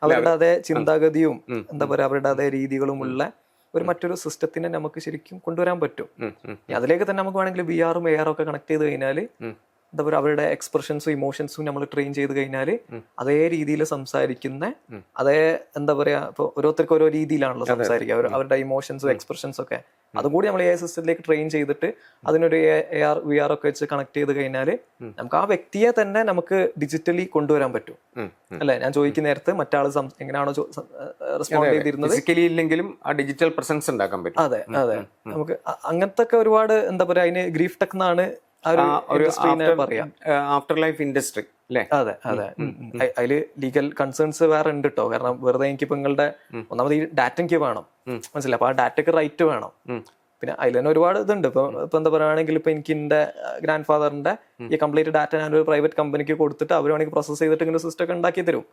അവരുടെ അതേ ചിന്താഗതിയും എന്താ പറയാ അവരുടെ അതേ രീതികളുമുള്ള ഒരു മറ്റൊരു സിസ്റ്റത്തിനെ നമുക്ക് ശരിക്കും കൊണ്ടുവരാൻ പറ്റും. അതിലേക്ക് തന്നെ നമുക്ക് വേണമെങ്കിൽ VR ഉം AR ഒക്കെ കണക്ട് ചെയ്ത് കഴിഞ്ഞാൽ എന്താ പറയുക അവരുടെ എക്സ്പ്രഷൻസും ഇമോഷൻസും നമ്മൾ ട്രെയിൻ ചെയ്ത് കഴിഞ്ഞാൽ അതേ രീതിയിൽ സംസാരിക്കുന്ന അതേ എന്താ പറയാ ഇപ്പൊ ഓരോരുത്തർക്ക് ഓരോ രീതിയിലാണല്ലോ സംസാരിക്കുക, അവരുടെ ഇമോഷൻസും എക്സ്പ്രഷൻസും ഒക്കെ അതും കൂടി നമ്മൾ AI സിസ്റ്റത്തിലേക്ക് ട്രെയിൻ ചെയ്തിട്ട് അതിനൊരു AR VR ഒക്കെ വെച്ച് കണക്ട് ചെയ്ത് കഴിഞ്ഞാൽ നമുക്ക് ആ വ്യക്തിയെ തന്നെ നമുക്ക് ഡിജിറ്റലി കൊണ്ടുവരാൻ പറ്റും അല്ലെ. ഞാൻ ചോദിക്കുന്ന നേരത്ത് മറ്റാൾ എങ്ങനെയാണോ റെസ്പോണ്ട് ചെയ്തിരുന്നത് ഫിസിക്കലി ഇല്ലെങ്കിലും ആ ഡിജിറ്റൽ പ്രസൻസ് ഉണ്ടാക്കാൻ പറ്റും. അതെ അതെ, നമുക്ക് അങ്ങനത്തെ ഒക്കെ ഒരുപാട് എന്താ പറയാ അതിന് ഗ്രീഫ് ടെക് എന്നാണ് ആഫ്റ്റർ ലൈഫ് ഇൻഡസ്ട്രി അല്ലേ. അതെ അതെ, അതില് ലീഗൽ കൺസേൺസ് വേറെ ഉണ്ട് കേട്ടോ. കാരണം വെറുതെ എനിക്കിപ്പോ നിങ്ങളുടെ ഒന്നാമത് ഈ ഡാറ്റ എനിക്ക് വേണം, മനസ്സിലായി, അപ്പൊ ആ ഡാറ്റക്ക് റൈറ്റ് വേണം. പിന്നെ അതിൽ തന്നെ ഒരുപാട് ഇതുണ്ട്. ഇപ്പൊ എന്താ പറയുകയാണെങ്കിൽ ഇപ്പൊ എനിക്ക് എന്റെ ഗ്രാൻഡ് ഫാദറിന്റെ ഈ കംപ്ലീറ്റ് ഡാറ്റ ഞാനൊരു പ്രൈവറ്റ് കമ്പനിക്ക് കൊടുത്തിട്ട് അവർ വേണമെങ്കിൽ പ്രോസസ് ചെയ്തിട്ട് ഇങ്ങനെ സിസ്റ്റം ഒക്കെ ഉണ്ടാക്കി തരും.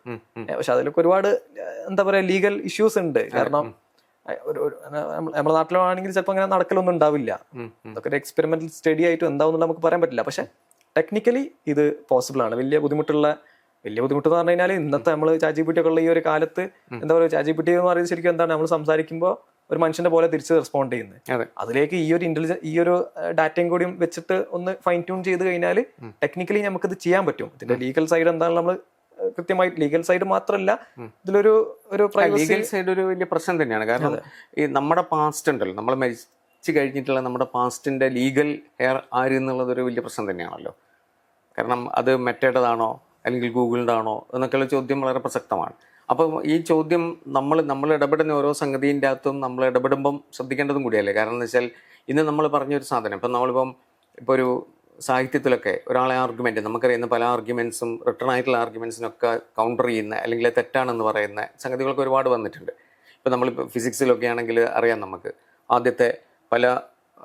പക്ഷെ അതിലൊക്കെ ഒരുപാട് എന്താ പറയാ ലീഗൽ ഇഷ്യൂസ് ഉണ്ട്. കാരണം നമ്മുടെ നാട്ടിലാണെങ്കിൽ ചിലപ്പോൾ അങ്ങനെ നടക്കലൊന്നും ഉണ്ടാവില്ല. അതൊക്കെ ഒരു എക്സ്പെരിമെന്റൽ സ്റ്റഡി ആയിട്ട് എന്താവുന്നുള്ള നമുക്ക് പറയാൻ പറ്റില്ല. പക്ഷെ ടെക്നിക്കലി ഇത് പോസിബിൾ ആണ്. വലിയ ബുദ്ധിമുട്ട് എന്ന് പറഞ്ഞു കഴിഞ്ഞാൽ ഇന്നത്തെ നമ്മൾ ChatGPT ഒക്കെ ഉള്ള ഈ ഒരു കാലത്ത് എന്താ പറയുക, ChatGPT എന്ന് പറയുന്നത് ശരിക്കും എന്താണ്, നമ്മൾ സംസാരിക്കുമ്പോൾ ഒരു മനുഷ്യന്റെ പോലെ തിരിച്ച് റെസ്പോണ്ട് ചെയ്യുന്നത്. അതിലേക്ക് ഈ ഒരു ഡാറ്റയും കൂടിയും വെച്ചിട്ട് ഒന്ന് ഫൈൻ ട്യൂൺ ചെയ്ത് കഴിഞ്ഞാൽ ടെക്നിക്കലി നമുക്കിത് ചെയ്യാൻ പറ്റും. ഇതിന്റെ ലീഗൽ സൈഡ് എന്താണ് നമ്മൾ കൃത്യമായി ലീഗൽ സൈഡ് മാത്രമല്ല ഇതിലൊരു ലീഗൽ സൈഡ് ഒരു വലിയ പ്രശ്നം തന്നെയാണ്. കാരണം ഈ നമ്മുടെ പാസ്റ്റ് ഉണ്ടല്ലോ, നമ്മൾ മരിച്ചു കഴിഞ്ഞിട്ടുള്ള നമ്മുടെ പാസ്റ്റിന്റെ ലീഗൽ ഹെയർ ആര് എന്നുള്ളത് ഒരു വലിയ പ്രശ്നം തന്നെയാണല്ലോ. കാരണം അത് മെറ്റയുടേതാണോ അല്ലെങ്കിൽ ഗൂഗിളിൻ്റെ ആണോ എന്നൊക്കെയുള്ള ചോദ്യം വളരെ പ്രസക്തമാണ്. അപ്പം ഈ ചോദ്യം നമ്മൾ ഇടപെടുന്ന ഓരോ സംഗതിൻ്റെ അകത്തും നമ്മൾ ഇടപെടുമ്പം ശ്രദ്ധിക്കേണ്ടതും കൂടിയല്ലേ. കാരണം എന്ന് വെച്ചാൽ ഇന്ന് നമ്മൾ പറഞ്ഞൊരു സാധനം ഇപ്പോൾ ഒരു സാഹിത്യത്തിലൊക്കെ ഒരാളെ ആർഗ്യുമെൻ്റ്, നമുക്കറിയുന്ന പല ആർഗ്യുമെൻറ്റ്സും റിട്ടേൺ ആയിട്ടുള്ള ആർഗ്യുമെൻറ്റ്സിനൊക്കെ കൗണ്ടർ ചെയ്യുന്ന അല്ലെങ്കിൽ തെറ്റാണെന്ന് പറയുന്ന സംഗതികളൊക്കെ ഒരുപാട് വന്നിട്ടുണ്ട്. ഇപ്പോൾ നമ്മളിപ്പോൾ ഫിസിക്സിലൊക്കെ ആണെങ്കിൽ അറിയാം, നമുക്ക് ആദ്യത്തെ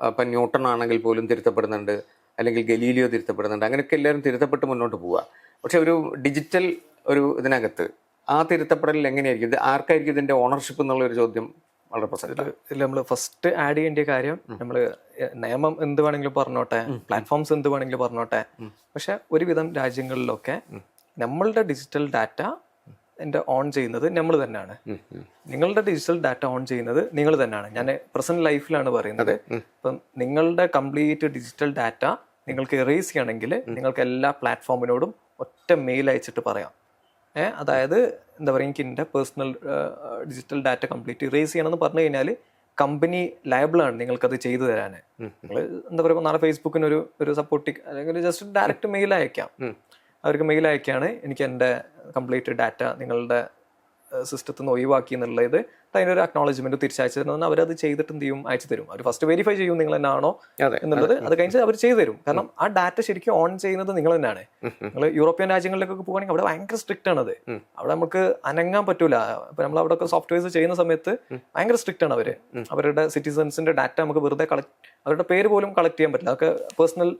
ഇപ്പം ന്യൂട്ടൺ ആണെങ്കിൽ പോലും തിരുത്തപ്പെടുന്നുണ്ട്, അല്ലെങ്കിൽ ഗലീലിയോ തിരുത്തപ്പെടുന്നുണ്ട്. അങ്ങനെയൊക്കെ എല്ലാവരും തിരുത്തപ്പെട്ട് മുന്നോട്ട് പോവുക. പക്ഷെ ഒരു ഡിജിറ്റൽ ഒരു ഇതിനകത്ത് ആ തിരുത്തപ്പെടലിൽ എങ്ങനെയായിരിക്കും, ഇത് ആർക്കായിരിക്കും ഇതിൻ്റെ ഓണർഷിപ്പ് എന്നുള്ളൊരു ചോദ്യം വളരെ പ്രസക്തമാണ്. ഇതിൽ നമ്മൾ ഫസ്റ്റ് ആഡ് ചെയ്യേണ്ട കാര്യം, നമ്മൾ നിയമം എന്ത് വേണമെങ്കിലും പറഞ്ഞോട്ടെ, പ്ലാറ്റ്ഫോംസ് എന്ത് വേണമെങ്കിലും പറഞ്ഞോട്ടെ, പക്ഷെ ഒരുവിധം രാജ്യങ്ങളിലൊക്കെ നമ്മളുടെ ഡിജിറ്റൽ ഡാറ്റ ഓൺ ചെയ്യുന്നത് നമ്മൾ തന്നെയാണ്. നിങ്ങളുടെ ഡിജിറ്റൽ ഡാറ്റ ഓൺ ചെയ്യുന്നത് നിങ്ങൾ തന്നെയാണ്. ഞാൻ പ്രസന്റ് ലൈഫിലാണ് പറയുന്നത്. ഇപ്പം നിങ്ങളുടെ കംപ്ലീറ്റ് ഡിജിറ്റൽ ഡാറ്റ നിങ്ങൾക്ക് എറേസ് ചെയ്യണമെങ്കിൽ നിങ്ങൾക്ക് എല്ലാ പ്ലാറ്റ്ഫോമിനോടും ഒറ്റ മെയിൽ അയച്ചിട്ട് പറയാം. അതായത് എന്താ പറയുക, എനിക്ക് എൻ്റെ personal digital data complete erase ചെയ്യണമെന്ന് പറഞ്ഞു കഴിഞ്ഞാൽ കമ്പനി ലയബിളാണ് നിങ്ങൾക്കത് ചെയ്തു തരാൻ. നിങ്ങൾ എന്താ പറയുക, നാളെ ഫേസ്ബുക്കിന് ഒരു സപ്പോർട്ടിങ് അല്ലെങ്കിൽ ജസ്റ്റ് ഡയറക്റ്റ് മെയിൽ അയക്കാം. അവർക്ക് മെയിൽ അയക്കുകയാണ്, എനിക്ക് എൻ്റെ കംപ്ലീറ്റ് ഡാറ്റ നിങ്ങളുടെ സിസ്റ്റത്തിൽ നിന്ന് ഒഴിവാക്കി എന്നുള്ളത് അതിനൊരു അക്നോളജ്മെന്റ് തിരിച്ചയച്ചു തരുന്നത്. അവരത് ചെയ്തിട്ട് എന്ത് ചെയ്യും, അയച്ചു തരും. അവർ ഫസ്റ്റ് വെരിഫൈ ചെയ്യും നിങ്ങൾ തന്നെയാണോ എന്നുള്ളത്. അത് കഴിഞ്ഞിട്ട് അവർ ചെയ്തു തരും. കാരണം ആ ഡാറ്റ ശരിക്കും ഓൺ ചെയ്യുന്നത് നിങ്ങൾ തന്നെയാണ്. നിങ്ങൾ യൂറോപ്യൻ രാജ്യങ്ങളിലേക്കൊക്കെ പോകുകയാണെങ്കിൽ അവിടെ ഭയങ്കര സ്ട്രിക്റ്റ് ആണത്. അവിടെ നമുക്ക് അനങ്ങാൻ പറ്റൂല. ഇപ്പൊ നമ്മൾ അവിടെ ഒക്കെ സോഫ്റ്റ്വെയർസ് ചെയ്യുന്ന സമയത്ത് ഭയങ്കര സ്ട്രിക്റ്റ് ആണ് അവര്. അവരുടെ സിറ്റിസൺസിന്റെ ഡാറ്റ നമുക്ക് വെറുതെ അവരുടെ പേര് പോലും കളക്ട് ചെയ്യാൻ പറ്റില്ല. അതൊക്കെ പേഴ്സണൽ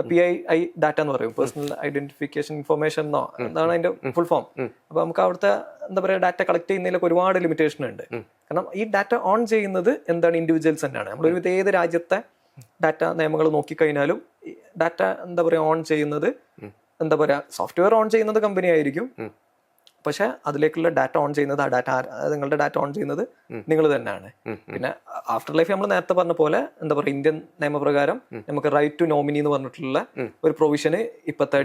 PII ഡാറ്റ എന്ന് പറയും, പേഴ്സണൽ ഐഡന്റിഫിക്കേഷൻ ഇൻഫർമേഷൻ എന്നോ എന്താണ് അതിന്റെ ഫുൾ ഫോം. അപ്പൊ നമുക്ക് അവിടുത്തെ എന്താ പറയുക ഡാറ്റ കളക്ട് ചെയ്യുന്നതിലൊക്കെ ഒരുപാട് ലിമിറ്റേഷൻ ഉണ്ട്. കാരണം ഈ ഡാറ്റ ഓൺ ചെയ്യുന്നത് എന്താണ്, ഇൻഡിവിജ്വൽസ് തന്നെയാണ്. നമ്മളൊരു ഏത് രാജ്യത്തെ ഡാറ്റ നിയമങ്ങൾ നോക്കിക്കഴിഞ്ഞാലും ഡാറ്റ എന്താ പറയുക ഓൺ ചെയ്യുന്നത്, എന്താ പറയുക സോഫ്റ്റ്വെയർ ഓൺ ചെയ്യുന്നത് കമ്പനി ആയിരിക്കും, പക്ഷെ അതിലേക്കുള്ള ഡാറ്റ ഓൺ ചെയ്യുന്നത് നിങ്ങളുടെ ഡാറ്റ ഓൺ ചെയ്യുന്നത് നിങ്ങൾ തന്നെയാണ്. പിന്നെ ആഫ്റ്റർ ലൈഫ് നമ്മൾ നേരത്തെ പറഞ്ഞ പോലെ എന്താ പറയുക ഇന്ത്യൻ നിയമപ്രകാരം നമുക്ക് റൈറ്റ് ടു നോമിനി എന്ന് പറഞ്ഞിട്ടുള്ള ഒരു പ്രൊവിഷന് ഇപ്പോഴത്തെ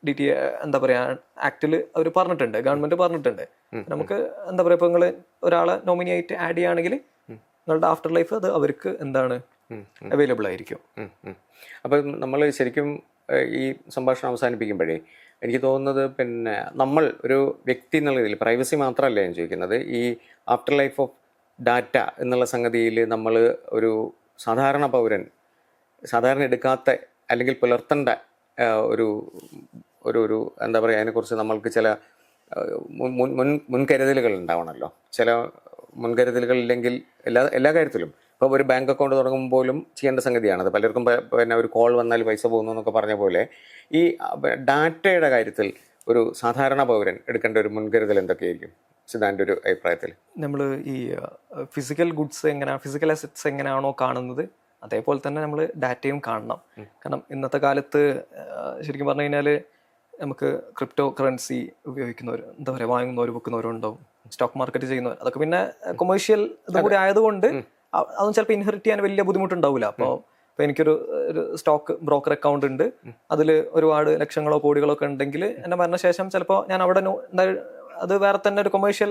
DT എന്താ പറയാ ആക്ടിൽ അവർ പറഞ്ഞിട്ടുണ്ട്, ഗവൺമെന്റ് പറഞ്ഞിട്ടുണ്ട്. നമുക്ക് എന്താ പറയുക ഇപ്പൊ നിങ്ങൾ ഒരാളെ നോമിനി ആയിട്ട് ആഡ് ചെയ്യുകയാണെങ്കിൽ നിങ്ങളുടെ ആഫ്റ്റർ ലൈഫ് അത് അവർക്ക് എന്താണ് അവൈലബിൾ ആയിരിക്കും. അപ്പം നമ്മൾ ശരിക്കും ഈ സംഭാഷണം അവസാനിപ്പിക്കുമ്പോഴേ എനിക്ക് തോന്നുന്നത്, പിന്നെ നമ്മൾ ഒരു വ്യക്തി എന്നുള്ള രീതിയിൽ പ്രൈവസി മാത്രമല്ല ഞാൻ ചോദിക്കുന്നത്, ഈ ആഫ്റ്റർ ലൈഫ് ഓഫ് ഡാറ്റ എന്നുള്ള സംഗതിയിൽ നമ്മൾ ഒരു സാധാരണ പൗരൻ സാധാരണ എടുക്കാത്ത അല്ലെങ്കിൽ പുലർത്തേണ്ട ഒരു ഒരു ഒരു എന്താ പറയുക, അതിനെക്കുറിച്ച് നമ്മൾക്ക് ചില മുൻകരുതലുകൾ ഉണ്ടാവണമല്ലോ. ചില മുൻകരുതലുകൾ ഇല്ലെങ്കിൽ എല്ലാ കാര്യത്തിലും, ഇപ്പോൾ ഒരു ബാങ്ക് അക്കൗണ്ട് തുടങ്ങുമ്പോഴും ചെയ്യേണ്ട സംഗതിയാണത്. പലർക്കും പിന്നെ ഒരു കോൾ വന്നാൽ പൈസ പോകുന്നു എന്നൊക്കെ പറഞ്ഞ പോലെ ഈ ഡാറ്റയുടെ കാര്യത്തിൽ ഒരു സാധാരണ പൗരൻ എടുക്കേണ്ട ഒരു മുൻകരുതൽ എന്തൊക്കെയായിരിക്കും? സിദ്ധാൻ്റെ ഒരു അഭിപ്രായത്തിൽ? നമ്മൾ ഈ ഫിസിക്കൽ ഗുഡ്സ് ഫിസിക്കൽ അസറ്റ്സ് എങ്ങനെയാണോ കാണുന്നത് അതേപോലെ തന്നെ നമ്മൾ ഡാറ്റയും കാണണം. കാരണം ഇന്നത്തെ കാലത്ത് ശരിക്കും പറഞ്ഞു കഴിഞ്ഞാൽ നമുക്ക് ക്രിപ്റ്റോ കറൻസി ഉപയോഗിക്കുന്നവർ, എന്താ പറയുക, വാങ്ങുന്നവർ വിൽക്കുന്നവരും ഉണ്ടാവും, സ്റ്റോക്ക് മാർക്കറ്റ് ചെയ്യുന്നവർ, അതൊക്കെ പിന്നെ കൊമേഴ്ഷ്യൽ ഇതും കൂടി ആയതുകൊണ്ട് അതൊന്നും ചിലപ്പോൾ ഇൻഹെറിറ്റ് ചെയ്യാൻ വലിയ ബുദ്ധിമുട്ടുണ്ടാവില്ല. അപ്പോൾ എനിക്കൊരു സ്റ്റോക്ക് ബ്രോക്കർ അക്കൗണ്ട് ഉണ്ട്, അതിൽ ഒരുപാട് ലക്ഷങ്ങളോ കോടികളോ ഒക്കെ ഉണ്ടെങ്കിൽ എൻ്റെ മരണശേഷം ചിലപ്പോൾ ഞാൻ അവിടെ അത് വേറെ തന്നെ ഒരു കൊമേഴ്ഷ്യൽ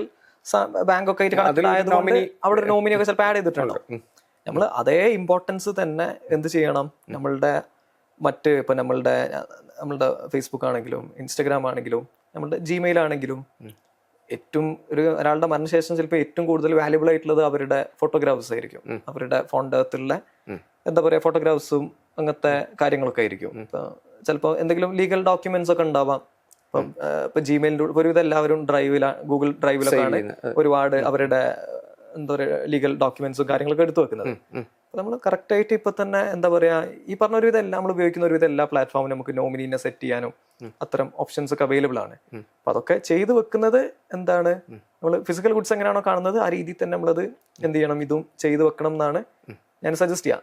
ബാങ്ക് ഒക്കെ ആയിട്ട് കണക്ട് ആയതുകൊണ്ട് അവിടെ ഒരു നോമിനി ഒക്കെ ചിലപ്പോൾ ആഡ് ചെയ്തിട്ടുണ്ടാവും. നമ്മൾ അതേ ഇമ്പോർട്ടൻസ് തന്നെ എന്ത് ചെയ്യണം, നമ്മളുടെ ഇപ്പം നമ്മളുടെ ഫേസ്ബുക്ക് ആണെങ്കിലും ഇൻസ്റ്റഗ്രാം ആണെങ്കിലും നമ്മളുടെ ജിമെയിൽ ആണെങ്കിലും ഏറ്റവും ഒരാളുടെ മരണശേഷം ചിലപ്പോൾ ഏറ്റവും കൂടുതൽ വാല്യുബിൾ ആയിട്ടുള്ളത് അവരുടെ ഫോട്ടോഗ്രാഫ്സ് ആയിരിക്കും. അവരുടെ ഫോണിൻ്റെ അകത്തുള്ള എന്താ പറയുക ഫോട്ടോഗ്രാഫ്സും അങ്ങനത്തെ കാര്യങ്ങളൊക്കെ ആയിരിക്കും. ഇപ്പം ചിലപ്പോൾ എന്തെങ്കിലും ലീഗൽ ഡോക്യുമെന്റ്സ് ഒക്കെ ഉണ്ടാവാം. ഇപ്പൊ ജിമെയിലിന്റെ ഒരുവിധം എല്ലാവരും ഗൂഗിൾ ഡ്രൈവിലൊക്കെയാണ് ഒരുപാട് അവരുടെ എന്താ പറയുക ലീഗൽ ഡോക്യുമെന്റ്സും കാര്യങ്ങളൊക്കെ എടുത്തു വെക്കുന്നത്. നമ്മൾ കറക്റ്റ് ആയിട്ട് ഇപ്പൊ തന്നെ എന്താ പറയാ ഈ പറഞ്ഞ ഒരുവിധം എല്ലാം നമ്മൾ ഉപയോഗിക്കുന്ന ഒരുവിധം എല്ലാ പ്ലാറ്റ്ഫോമിലും നമുക്ക് നോമിനീനെ സെറ്റ് ചെയ്യാനും അത്തരം ഓപ്ഷൻസ് ഒക്കെ അവൈലബിൾ ആണ്. അപ്പൊ അതൊക്കെ ചെയ്തു വെക്കുന്നത് എന്താണ്, നമ്മൾ ഫിസിക്കൽ ഗുഡ്സ് എങ്ങനെയാണോ കാണുന്നത് ആ രീതിയിൽ തന്നെ നമ്മളത് എന്ത് ചെയ്യണം, ഇതും ചെയ്തു വെക്കണം എന്നാണ് ഞാൻ സജസ്റ്റ് ചെയ്യാം.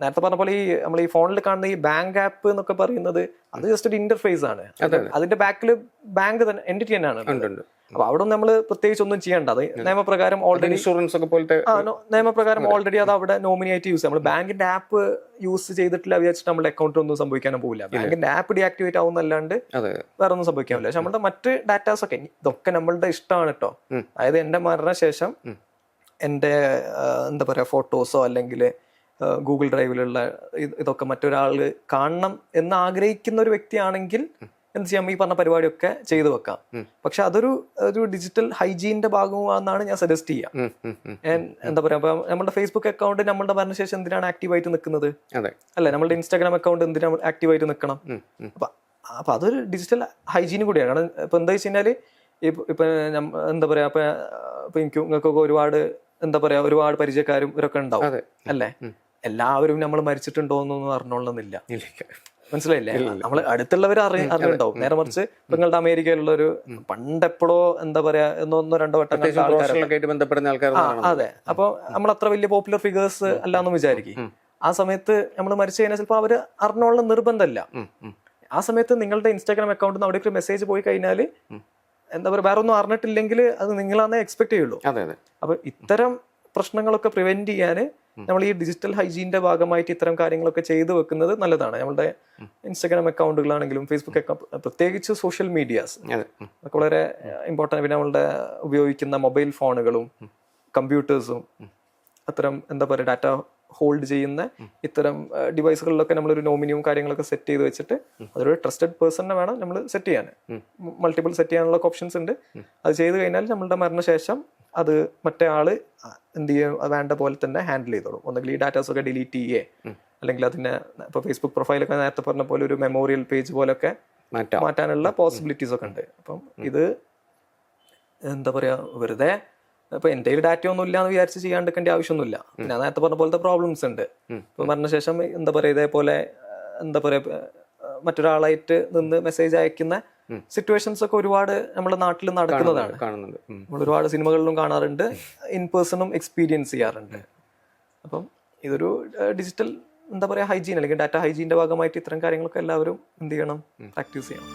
നേരത്തെ പറഞ്ഞ പോലെ നമ്മൾ ഈ ഫോണിൽ കാണുന്ന ഈ ബാങ്ക് ആപ്പ് എന്നൊക്കെ പറയുന്നത് അത് ജസ്റ്റ് ഒരു ഇന്റർഫേസ് ആണ്. അതിന്റെ ബാക്കിൽ ബാങ്ക് തന്നെ എൻറ്റിറ്റി തന്നെയാണ്. അപ്പൊ അവിടെ നമ്മൾ പ്രത്യേകിച്ച് ഒന്നും ചെയ്യേണ്ട. അത് നിയമപ്രകാരം ഓൾറെഡി ഇൻഷുറൻസ് ഒക്കെ പോലത്തെ നിയമപ്രകാരം ഓൾറെഡി അത് അവിടെ നോമിനിയായിട്ട് യൂസ് ചെയ്യാം. നമ്മൾ ബാങ്കിന്റെ ആപ്പ് യൂസ് ചെയ്തിട്ടില്ല വിചാരിച്ചിട്ട് നമ്മുടെ അക്കൗണ്ട് ഒന്നും സംഭവിക്കാനും പോകില്ല. ബാങ്കിന്റെ ആപ്പ് ഡീആക്ടിവേറ്റ് ആവുന്നല്ലാണ്ട് വേറെ ഒന്നും സംഭവിക്കാനില്ല. പക്ഷെ നമ്മുടെ മറ്റ് ഡാറ്റാസ് ഒക്കെ ഇതൊക്കെ നമ്മളുടെ ഇഷ്ടമാണ് കേട്ടോ. അതായത് എന്റെ മരണശേഷം എൻ്റെ എന്താ പറയുക ഫോട്ടോസോ അല്ലെങ്കിൽ ഗൂഗിൾ ഡ്രൈവിലുള്ള ഇതൊക്കെ മറ്റൊരാൾ കാണണം എന്ന് ആഗ്രഹിക്കുന്ന ഒരു വ്യക്തിയാണെങ്കിൽ എന്ത് ചെയ്യാം, ഈ പറഞ്ഞ പരിപാടിയൊക്കെ ചെയ്തു വെക്കാം. പക്ഷെ അതൊരു ഡിജിറ്റൽ ഹൈജീന്റെ ഭാഗമാണെന്നാണ് ഞാൻ സജസ്റ്റ് ചെയ്യാം. എന്താ പറയാ, അപ്പൊ നമ്മുടെ ഫേസ്ബുക്ക് അക്കൗണ്ട് നമ്മളുടെ മരണശേഷം എന്തിനാണ് ആക്റ്റീവായിട്ട് നിൽക്കുന്നത് അല്ലെ, നമ്മളുടെ ഇൻസ്റ്റാഗ്രാം അക്കൗണ്ട് എന്തിനാണ് ആക്റ്റീവായിട്ട് നിൽക്കണം. അപ്പൊ അതൊരു ഡിജിറ്റൽ ഹൈജീൻ കൂടിയാണ്. കാരണം ഇപ്പൊ എന്താ വെച്ച് കഴിഞ്ഞാല് ഇപ്പൊ എന്താ പറയാ, ഇപ്പൊ നിങ്ങൾക്കൊക്കെ ഒരുപാട് എന്താ പറയാ ഒരുപാട് പരിചയക്കാരും ഇവരൊക്കെ ഉണ്ടാവും അല്ലെ. എല്ലാവരും നമ്മൾ മരിച്ചിട്ടുണ്ടോ എന്നൊന്നും അറിഞ്ഞോളണമെന്നില്ല, മനസ്സിലായില്ലേ. നമ്മള് അടുത്തുള്ളവർ അറിഞ്ഞിട്ടുണ്ടാവും. നേരെ മറിച്ച് നിങ്ങളുടെ അമേരിക്കയിലുള്ള ഒരു പണ്ടെപ്പോഴോ എന്താ പറയാ ഒന്നോ രണ്ടോ വട്ടം ബന്ധപ്പെടുന്ന ആൾക്കാർ, അതെ. അപ്പൊ നമ്മൾ അത്ര വലിയ പോപ്പുലർ ഫിഗേഴ്സ് അല്ലാന്ന് വിചാരിക്കും. ആ സമയത്ത് നമ്മൾ മരിച്ചു കഴിഞ്ഞാൽ ചിലപ്പോൾ അവര് അറിഞ്ഞോളണം നിർബന്ധമല്ല. ആ സമയത്ത് നിങ്ങളുടെ ഇൻസ്റ്റാഗ്രാം അക്കൗണ്ടിൽ നിന്ന് അവിടേക്ക് ഒരു മെസ്സേജ് പോയി കഴിഞ്ഞാൽ എന്താ പറയുക വേറെ ഒന്നും അറിഞ്ഞിട്ടില്ലെങ്കിൽ അത് നിങ്ങളാന്നേ എക്സ്പെക്ട് ചെയ്യുള്ളൂ. അപ്പൊ ഇത്തരം പ്രശ്നങ്ങളൊക്കെ പ്രിവെന്റ് ചെയ്യാൻ നമ്മൾ ഈ ഡിജിറ്റൽ ഹൈജീന്റെ ഭാഗമായിട്ട് ഇത്തരം കാര്യങ്ങളൊക്കെ ചെയ്തു വെക്കുന്നത് നല്ലതാണ്. നമ്മുടെ ഇൻസ്റ്റാഗ്രാം അക്കൗണ്ടുകളാണെങ്കിലും ഫേസ്ബുക്ക് അക്കൗണ്ട്, പ്രത്യേകിച്ച് സോഷ്യൽ മീഡിയാസ് അതൊക്കെ വളരെ ഇമ്പോർട്ടൻ്റ്. പിന്നെ നമ്മളുടെ ഉപയോഗിക്കുന്ന മൊബൈൽ ഫോണുകളും കമ്പ്യൂട്ടേഴ്സും അത്തരം എന്താ പറയുക ഡാറ്റ ഹോൾഡ് ചെയ്യുന്ന ഇത്തരം ഡിവൈസുകളിലൊക്കെ നമ്മളൊരു നോമിനിയും കാര്യങ്ങളൊക്കെ സെറ്റ് ചെയ്ത് വെച്ചിട്ട് അതൊരു ട്രസ്റ്റഡ് പേഴ്സണിനെ വേണം നമ്മൾ സെറ്റ് ചെയ്യാൻ. മൾട്ടിപ്പിൾ സെറ്റ് ചെയ്യാനുള്ള ഓപ്ഷൻസ് ഉണ്ട്. അത് ചെയ്ത് കഴിഞ്ഞാൽ നമ്മളുടെ മരണശേഷം അത് മറ്റേ ആള് എന്ത് ചെയ്യും, വേണ്ട പോലെ തന്നെ ഹാൻഡിൽ ചെയ്തോളും. ഒന്നെങ്കിൽ ഈ ഡാറ്റാസ് ഒക്കെ ഡിലീറ്റ് ചെയ്യേ അല്ലെങ്കിൽ അതിനെ ഇപ്പൊ ഫേസ്ബുക്ക് പ്രൊഫൈലൊക്കെ നേരത്തെ പറഞ്ഞ പോലെ ഒരു മെമ്മോറിയൽ പേജ് പോലൊക്കെ മാറ്റാനുള്ള പോസിബിലിറ്റീസ് ഒക്കെ ഉണ്ട്. അപ്പം ഇത് എന്താ പറയാ വെറുതെ ഇപ്പൊ എന്റെ ഡാറ്റ ഒന്നും ഇല്ലാന്ന് വിചാരിച്ച് ചെയ്യാണ്ടിരിക്കേണ്ട ആവശ്യമൊന്നുമില്ല. പിന്നെ നേരത്തെ പറഞ്ഞ പോലത്തെ പ്രോബ്ലംസ് ഉണ്ട്. ഇപ്പൊ മരണശേഷം എന്താ പറയാ ഇതേപോലെ എന്താ പറയാ മറ്റൊരാളായിട്ട് നിന്ന് മെസ്സേജ് അയക്കുന്ന സിറ്റുവേഷൻസ് ഒക്കെ ഒരുപാട് നമ്മുടെ നാട്ടിൽ നടക്കുന്നതാണ്. നമ്മൾ ഒരുപാട് സിനിമകളിലും കാണാറുണ്ട്, ഇൻ പേഴ്സണും എക്സ്പീരിയൻസ് ചെയ്യാറുണ്ട്. അപ്പം ഇതൊരു ഡിജിറ്റൽ എന്താ പറയാ ഹൈജീൻ അല്ലെങ്കിൽ ഡാറ്റ ഹൈജീന്റെ ഭാഗമായിട്ട് ഇത്തരം കാര്യങ്ങളൊക്കെ എല്ലാവരും എന്ത് ചെയ്യണം, പ്രാക്ടീസ് ചെയ്യണം.